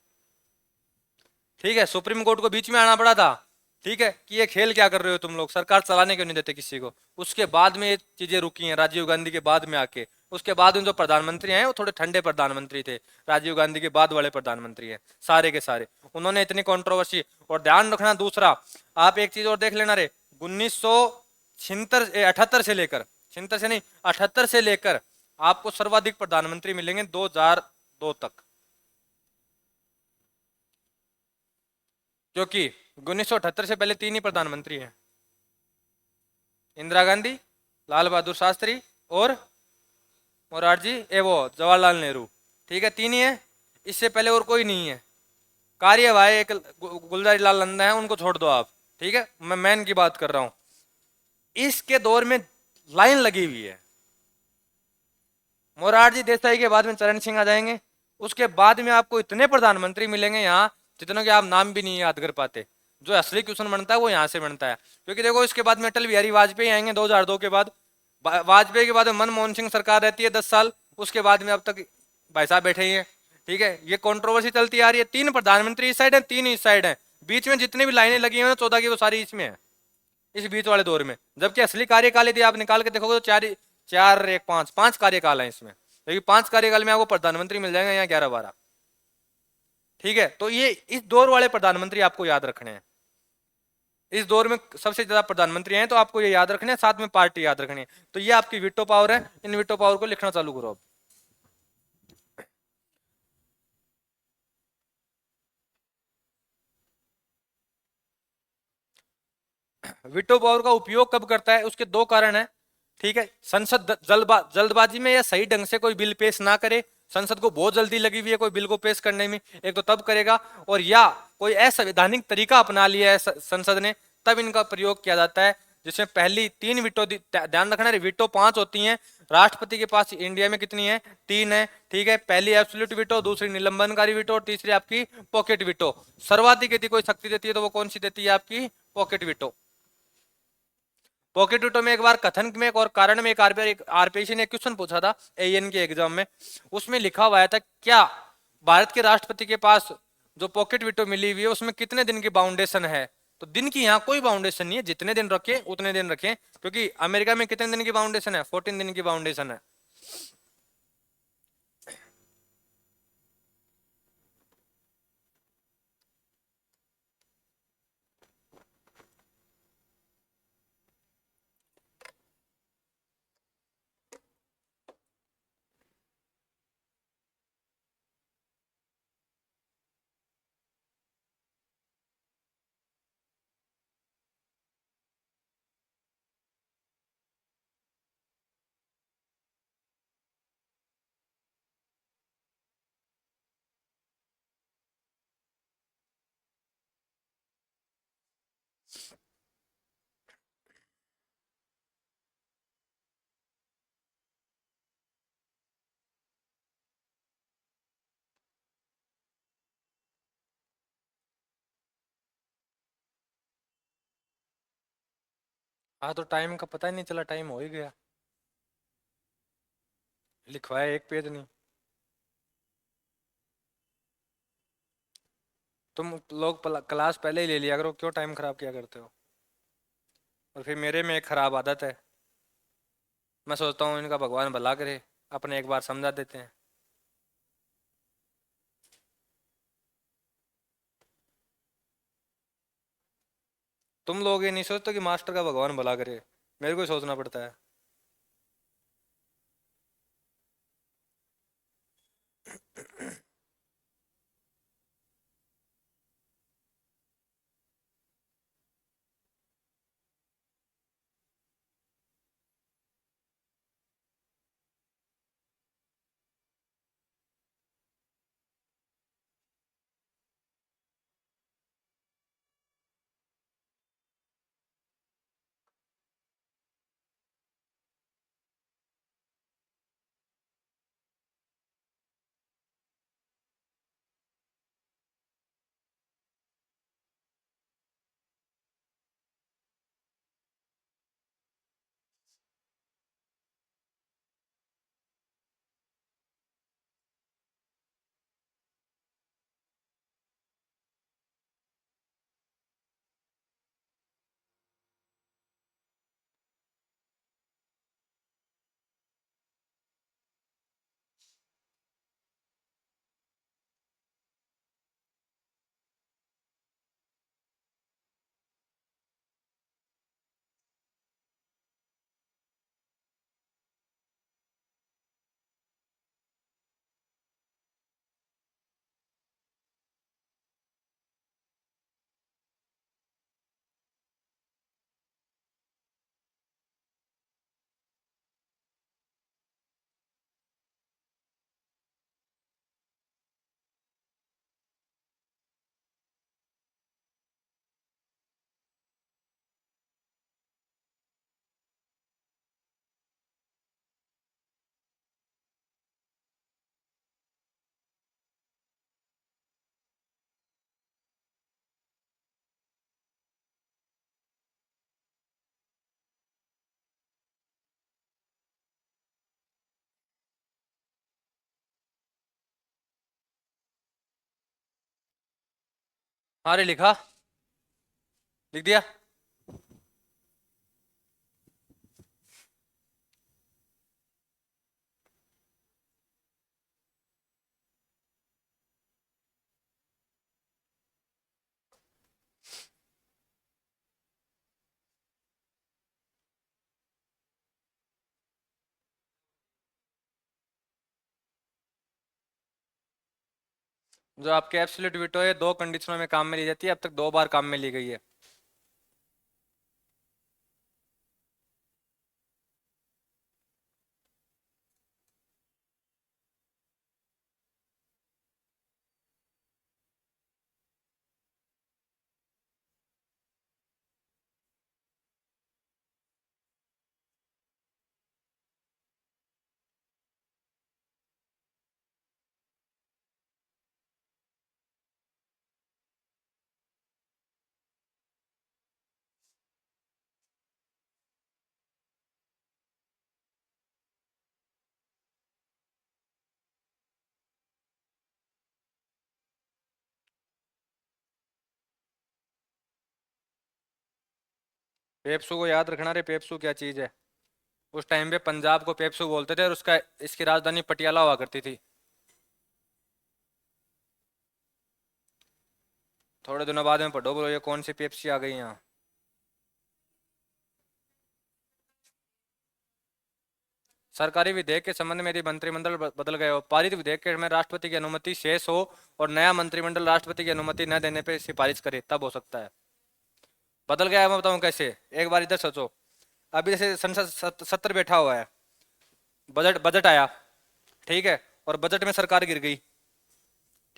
ठीक है, सुप्रीम कोर्ट को बीच में आना पड़ा था, ठीक है, कि ये खेल क्या कर रहे हो तुम लोग, सरकार चलाने क्यों नहीं देते किसी को। उसके बाद में ये चीजें रुकी हैं, राजीव गांधी के बाद में आके। उसके बाद में जो प्रधानमंत्री हैं वो थोड़े ठंडे प्रधानमंत्री थे, राजीव गांधी के बाद वाले प्रधानमंत्री हैं सारे के सारे, उन्होंने इतनी कंट्रोवर्सी। और ध्यान रखना दूसरा, आप एक चीज और देख लेना रे, 1978 से लेकर, छिहत्तर से नहीं 78 से लेकर आपको सर्वाधिक प्रधानमंत्री मिलेंगे 2002 तक, क्योंकि 1978 से पहले तीन ही प्रधानमंत्री हैं, इंदिरा गांधी, लाल बहादुर शास्त्री और मोरारजी वो जवाहरलाल नेहरू। ठीक है, तीन ही है, इससे पहले और कोई नहीं है। कार्यवाही एक गुलजार लाल नंदा है, उनको छोड़ दो आप। ठीक है, मैं मैन की बात कर रहा हूं। इसके दौर में लाइन लगी हुई है, मोरारजी देसाई के बाद में चरण सिंह आ जाएंगे, उसके बाद में आपको इतने प्रधानमंत्री मिलेंगे यहाँ जितनों के आप नाम भी नहीं याद कर पाते। जो असली क्वेश्चन बनता है वो यहाँ से बनता है, क्योंकि देखो इसके बाद में अटल बिहारी वाजपेयी आएंगे 2002 के बाद, वाजपेयी के बाद में मनमोहन सिंह सरकार रहती है 10 साल, उसके बाद में अब तक भाई साहब बैठे ही हैं। ठीक है, ये कंट्रोवर्सी चलती आ रही है, तीन प्रधानमंत्री इस साइड है, तीन इस साइड है, बीच में जितनी भी लाइनें लगी हुई है 14 की, वो सारी इसमें है, इस बीच वाले दौर में। जबकि असली कार्यकाल यदि आप निकाल के देखोगे तो चार चार एक पांच पांच कार्यकाल है इसमें, लेकिन पांच कार्यकाल में आपको प्रधानमंत्री मिल जाएंगे यहाँ 11-12। ठीक है, तो ये इस दौर वाले प्रधानमंत्री आपको याद रखने हैं, इस दौर में सबसे ज्यादा प्रधानमंत्री हैं, तो आपको ये याद रखने हैं, साथ में पार्टी याद रखनी है। तो ये आपकी वीटो पावर है, इन वीटो पावर को लिखना चालू करो अब। वीटो पावर का उपयोग कब करता है, उसके दो कारण है। ठीक है, संसद जल्दबाजी में या सही ढंग से कोई बिल पेश ना करे, संसद को बहुत जल्दी लगी हुई है कोई बिल को पेश करने में, एक तो तब करेगा, और या कोई असंवैधानिक तरीका अपना लिया है संसद ने, तब इनका प्रयोग किया जाता है। जिसमें पहली तीन वीटो, ध्यान रखना वीटो 5 होती हैं, राष्ट्रपति के पास इंडिया में कितनी है, 3 है। ठीक है, पहली एब्सोल्यूट वीटो, दूसरी निलंबनकारी वीटो, और तीसरी आपकी पॉकेट वीटो। सर्वाधिक यदि कोई शक्ति देती है तो वो कौन सी देती है, आपकी पॉकेट वीटो। पॉकेट वीटो में एक बार कथन में एक और कारण में एक आरपीएससी ने क्वेश्चन पूछा था एएन के एग्जाम में, उसमें लिखा हुआ था क्या भारत के राष्ट्रपति के पास जो पॉकेट वीटो मिली हुई है उसमें कितने दिन की बाउंडेशन है। तो दिन की यहाँ कोई बाउंडेशन नहीं है, जितने दिन रखे उतने दिन रखें, क्योंकि अमेरिका में कितने दिन की बाउंडेशन है, 14 दिन की बाउंडेशन है। हाँ, तो टाइम का पता ही नहीं चला, टाइम हो ही गया, लिखवाया एक पेज नहीं। तुम लोग क्लास पहले ही ले लिया करो, क्यों टाइम खराब किया करते हो? और फिर मेरे में एक खराब आदत है, मैं सोचता हूँ इनका भगवान भला करे, अपने एक बार समझा देते हैं। तुम लोग ये नहीं सोचते कि मास्टर का भगवान भला करे? मेरे को ही सोचना पड़ता है। हाँ रे, लिखा, लिख दिया। जो आपके एब्सोल्यूट वीटो है, दो कंडीशनों में काम में ली जाती है, अब तक दो बार काम में ली गई है। पेप्सू को याद रखना रे, पेप्सू क्या चीज है। उस टाइम पे पंजाब को पेप्सू बोलते थे, और उसका इसकी राजधानी पटियाला हुआ करती थी। थोड़े दिनों बाद में पढ़ो, बोलो ये कौन सी पेप्सी आ गई यहाँ। सरकारी विधेयक के संबंध में यदि मंत्रिमंडल बदल गए हो, पारित विधेयक के में राष्ट्रपति की अनुमति शेष हो और नया मंत्रिमंडल राष्ट्रपति की अनुमति न देने पर सिफारिश करे, तब हो सकता है। बदल गया है, मैं बताऊं कैसे। एक बार इधर सोचो, अभी जैसे संसद सत्र बैठा हुआ है, बजट बजट आया, ठीक है, और बजट में सरकार गिर गई।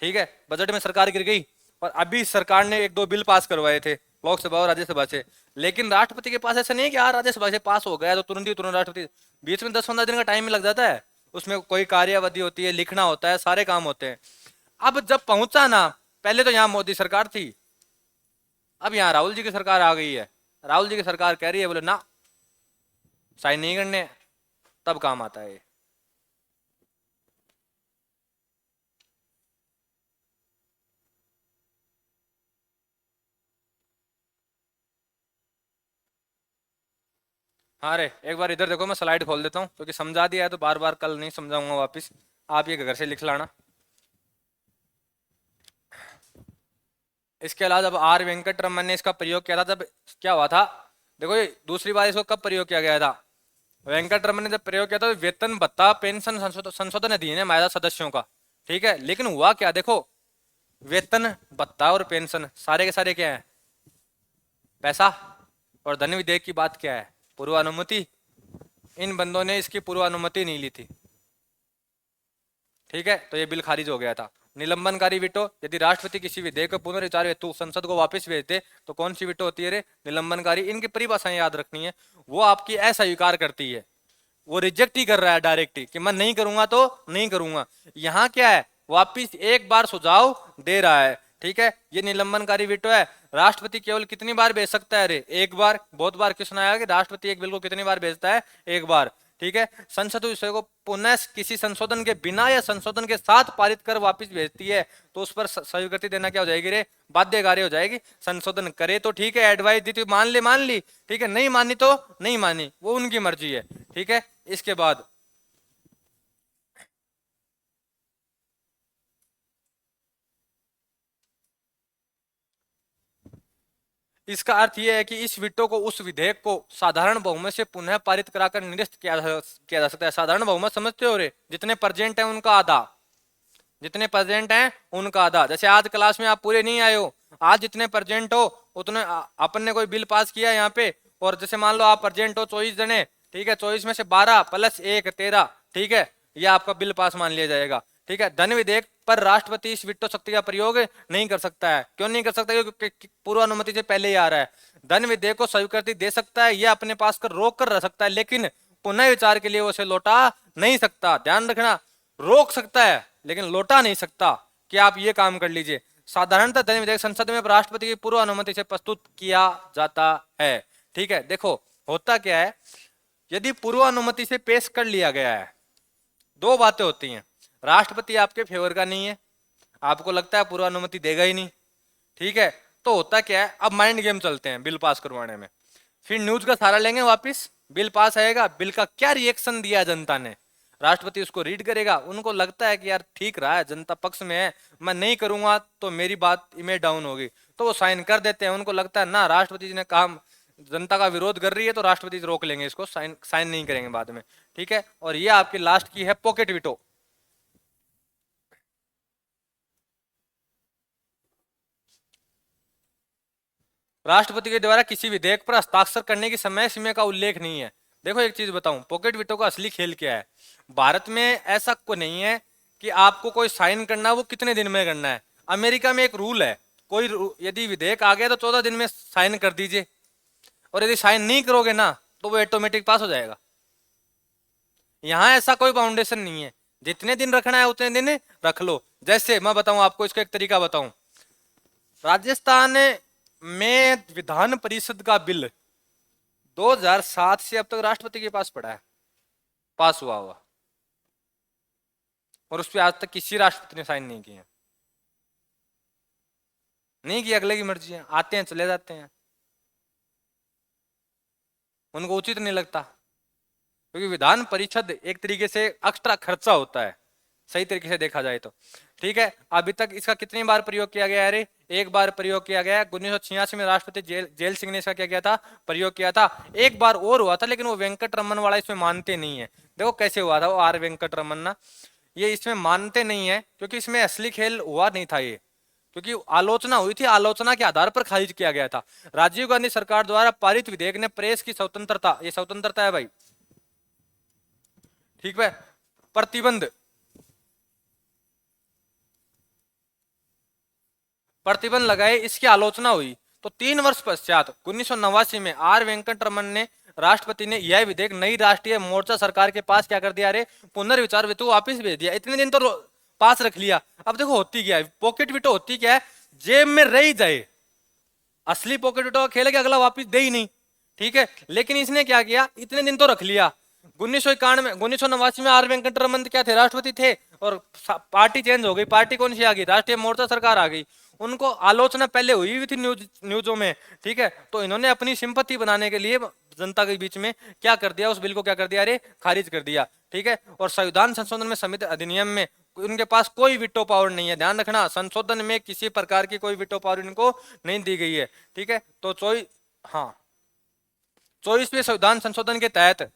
ठीक है, बजट में सरकार गिर गई, और अभी सरकार ने एक दो बिल पास करवाए थे लोकसभा और राज्यसभा से। लेकिन राष्ट्रपति के पास ऐसा नहीं है कि यार राज्यसभा से पास हो गया तो तुरंत ही तुरंत राष्ट्रपति, बीच में 10-15 दिन का टाइम लग जाता है। उसमें कोई कार्यावधि होती है, लिखना होता है, सारे काम होते हैं। अब जब पहुंचा ना, पहले तो यहाँ मोदी सरकार थी, अब यहाँ राहुल जी की सरकार आ गई है। राहुल जी की सरकार कह रही है, बोले ना, साइन नहीं करने, तब काम आता है। हाँ रे, एक बार इधर देखो, मैं स्लाइड खोल देता हूँ क्योंकि समझा दिया है तो बार बार कल नहीं समझाऊंगा वापस। आप ये घर से लिख लाना। इसके अलावा जब आर वेंकटरमन ने इसका प्रयोग किया था तब क्या हुआ था? देखो ये दूसरी बार इसको कब प्रयोग किया गया था? वेंकटरमन ने जब प्रयोग किया था तो वेतन भत्ता पेंशन संशोधन अधिनियम है मायदा सदस्यों का। ठीक है, लेकिन हुआ क्या देखो, वेतन भत्ता और पेंशन सारे के सारे क्या है? पैसा। और धन विधेयक की बात क्या है? पूर्व अनुमति। इन बंदों ने इसकी पूर्व अनुमति नहीं ली थी। ठीक है, तो ये बिल खारिज हो गया था। निलंबनकारी विटो, यदि राष्ट्रपति किसी विधेयक को पुनर्विचार हेतु संसद को वापस भेज दे तो कौन सी विटो होती है रे? निलंबनकारी। इनकी परिभाषाएं याद रखनी है। वो आपकी अस्वीकार करती है, वो रिजेक्ट ही कर रहा है डायरेक्ट ही कि मैं नहीं करूंगा तो नहीं करूंगा। यहाँ क्या है? वापिस एक बार सुझाव दे रहा है। ठीक है, ये निलंबनकारी विटो है। राष्ट्रपति केवल कितनी बार भेज सकता है रे? एक बार। बहुत बार क्वेश्चन आया कि राष्ट्रपति एक बिल को कितनी बार भेजता है? एक बार। ठीक है, संसद विषय को पुनः किसी संशोधन के बिना या संशोधन के साथ पारित कर वापस भेजती है तो उस पर स्वीकृति देना क्या हो जाएगी रे? बाध्यकारी हो जाएगी। संशोधन करे तो ठीक है, एडवाइस दी तो मान ली। ठीक है, नहीं मानी तो नहीं मानी, वो उनकी मर्जी है। ठीक है, इसके बाद इसका अर्थ यह है कि इस विटो को, उस विधेयक को साधारण बहुमत से पुनः पारित कराकर निरस्त किया जा सकता है। साधारण बहुमत समझते हो रे? जितने प्रेजेंट है उनका आधा। जितने प्रेजेंट हैं उनका आधा। जैसे आज क्लास में आप पूरे नहीं आए हो, आज जितने प्रेजेंट हो उतने अपन ने कोई बिल पास किया यहाँ पे, और जैसे मान लो आप प्रेजेंट हो 24 जने। ठीक है, 24 में से 12 प्लस 1 13। ठीक है, ये आपका बिल पास मान लिया जाएगा। ठीक है, धन विधेयक पर राष्ट्रपति इस विटो शक्ति का प्रयोग नहीं कर सकता है। क्यों नहीं कर सकता? क्योंकि पूर्व अनुमति से पहले ही आ रहा है। धन विधेयक को स्वीकृति दे सकता है, यह अपने पास कर रोक कर रह सकता है, लेकिन पुनः विचार के लिए उसे लौटा नहीं सकता। ध्यान रखना, रोक सकता है लेकिन लौटा नहीं सकता कि आप ये काम कर लीजिए। साधारणतः धन विधेयक संसद में राष्ट्रपति की पूर्व अनुमति से प्रस्तुत किया जाता है। ठीक है, देखो होता क्या है, यदि पूर्व अनुमति से पेश कर लिया गया है, दो बातें होती हैं। राष्ट्रपति आपके फेवर का नहीं है, आपको लगता है पूर्व अनुमति देगा ही नहीं। ठीक है, तो होता क्या है, अब माइंड गेम चलते हैं बिल पास करवाने में। फिर न्यूज का सहारा लेंगे, वापिस बिल पास आएगा, बिल का क्या रिएक्शन दिया जनता ने, राष्ट्रपति उसको रीड करेगा। उनको लगता है कि यार ठीक रहा है, जनता पक्ष में है, मैं नहीं करूंगा तो मेरी बात इमेज डाउन होगी, तो वो साइन कर देते हैं। उनको लगता है ना राष्ट्रपति जी ने कहा जनता का विरोध कर रही है तो राष्ट्रपति रोक लेंगे इसको, साइन नहीं करेंगे बाद में। ठीक है, और ये आपकी लास्ट की है पॉकेट विटो। राष्ट्रपति के द्वारा किसी विधेयक पर हस्ताक्षर करने की समय सीमा का उल्लेख नहीं है। देखो एक चीज बताऊं, पॉकेट विटो का असली खेल क्या है? भारत में ऐसा को नहीं है कि आपको कोई साइन करना वो कितने दिन में करना है। अमेरिका में एक रूल है, कोई यदि विधेयक आ गया तो 14 दिन में साइन कर दीजिए, और यदि साइन नहीं करोगे ना तो वो ऑटोमेटिक पास हो जाएगा। यहाँ ऐसा कोई बाउंडेशन नहीं है, जितने दिन रखना है उतने दिन रख लो। जैसे मैं बताऊं आपको, इसका एक तरीका बताऊं। राजस्थान में विधान परिषद का बिल 2007 से अब तक राष्ट्रपति के पास पड़ा है, पास हुआ हुआ, और उस पर आज तक किसी राष्ट्रपति ने साइन नहीं किया। नहीं किया, अगले की मर्जी है, आते हैं चले जाते हैं, उनको उचित नहीं लगता। क्योंकि विधान परिषद एक तरीके से एक्स्ट्रा खर्चा होता है, सही तरीके से देखा जाए तो। ठीक है, अभी तक इसका कितनी बार प्रयोग किया गया है रे? एक बार प्रयोग किया गया है। 1986 में राष्ट्रपति जेल सिंह ने इसका क्या किया था? प्रयोग किया था। एक बार और हुआ था, लेकिन वो वेंकट रमन वाला इसमें मानते नहीं है। देखो कैसे हुआ था वो आर वेंकट रमन ना, ये इसमें मानते नहीं है क्योंकि इसमें असली खेल हुआ नहीं था ये, क्योंकि आलोचना हुई थी, आलोचना के आधार पर खारिज किया गया था। राजीव गांधी सरकार द्वारा पारित विधेयक ने प्रेस की स्वतंत्रता, ये स्वतंत्रता है भाई, ठीक है, प्रतिबंध प्रतिबंध लगाए, इसकी आलोचना हुई। तो 3 वर्ष पश्चात 1989 में आर वेंकट रमन ने, राष्ट्रपति ने यह विधेयक नई राष्ट्रीय मोर्चा सरकार के पास क्या कर दिया? अरे पुनर्विचार हेतु वापिस भेज दिया। इतने दिन तो पास रख लिया। अब देखो होती क्या है, पॉकेट विटो होती क्या है, जेब में रह जाए। असली पॉकेट विटो का खेल है कि अगला वापिस दे ही नहीं। ठीक है, लेकिन इसने क्या किया, इतने दिन तो रख लिया। 1991 में आर वेंकट रमन क्या थे? राष्ट्रपति थे, और पार्टी चेंज हो गई। पार्टी कौन सी आ गई? राष्ट्रीय मोर्चा सरकार आ गई। उनको आलोचना पहले हुई थी न्यूजों में। ठीक है, तो इन्होंने अपनी सिंपत्ति बनाने के लिए जनता के बीच में क्या कर दिया, उस बिल को क्या कर दिया, अरे खारिज कर दिया। ठीक है, और संविधान संशोधन में समिति अधिनियम में उनके पास कोई विटो पावर नहीं है, ध्यान रखना, संशोधन में किसी प्रकार की कोई विटो पावर इनको नहीं दी गई है। ठीक है, तो 24वें संविधान संशोधन के तहत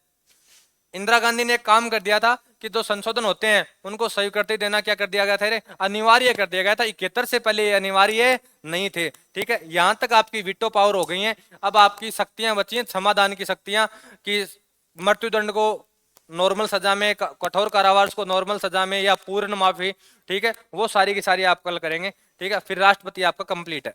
इंदिरा गांधी ने एक काम कर दिया था कि जो संशोधन होते हैं उनको स्वीकृति देना क्या कर दिया गया था, अनिवार्य कर दिया गया था। 71 से पहले ये अनिवार्य नहीं थे। ठीक है, यहां तक आपकी विटो पावर हो गई है। अब आपकी शक्तियां बची हैं समाधान की शक्तियां, कि मृत्युदंड को नॉर्मल सजा में, कठोर कारावास को नॉर्मल सजा में, या पूर्ण माफी। ठीक है, वो सारी की सारी आप कल करेंगे। ठीक है, फिर राष्ट्रपति आपका कंप्लीट है।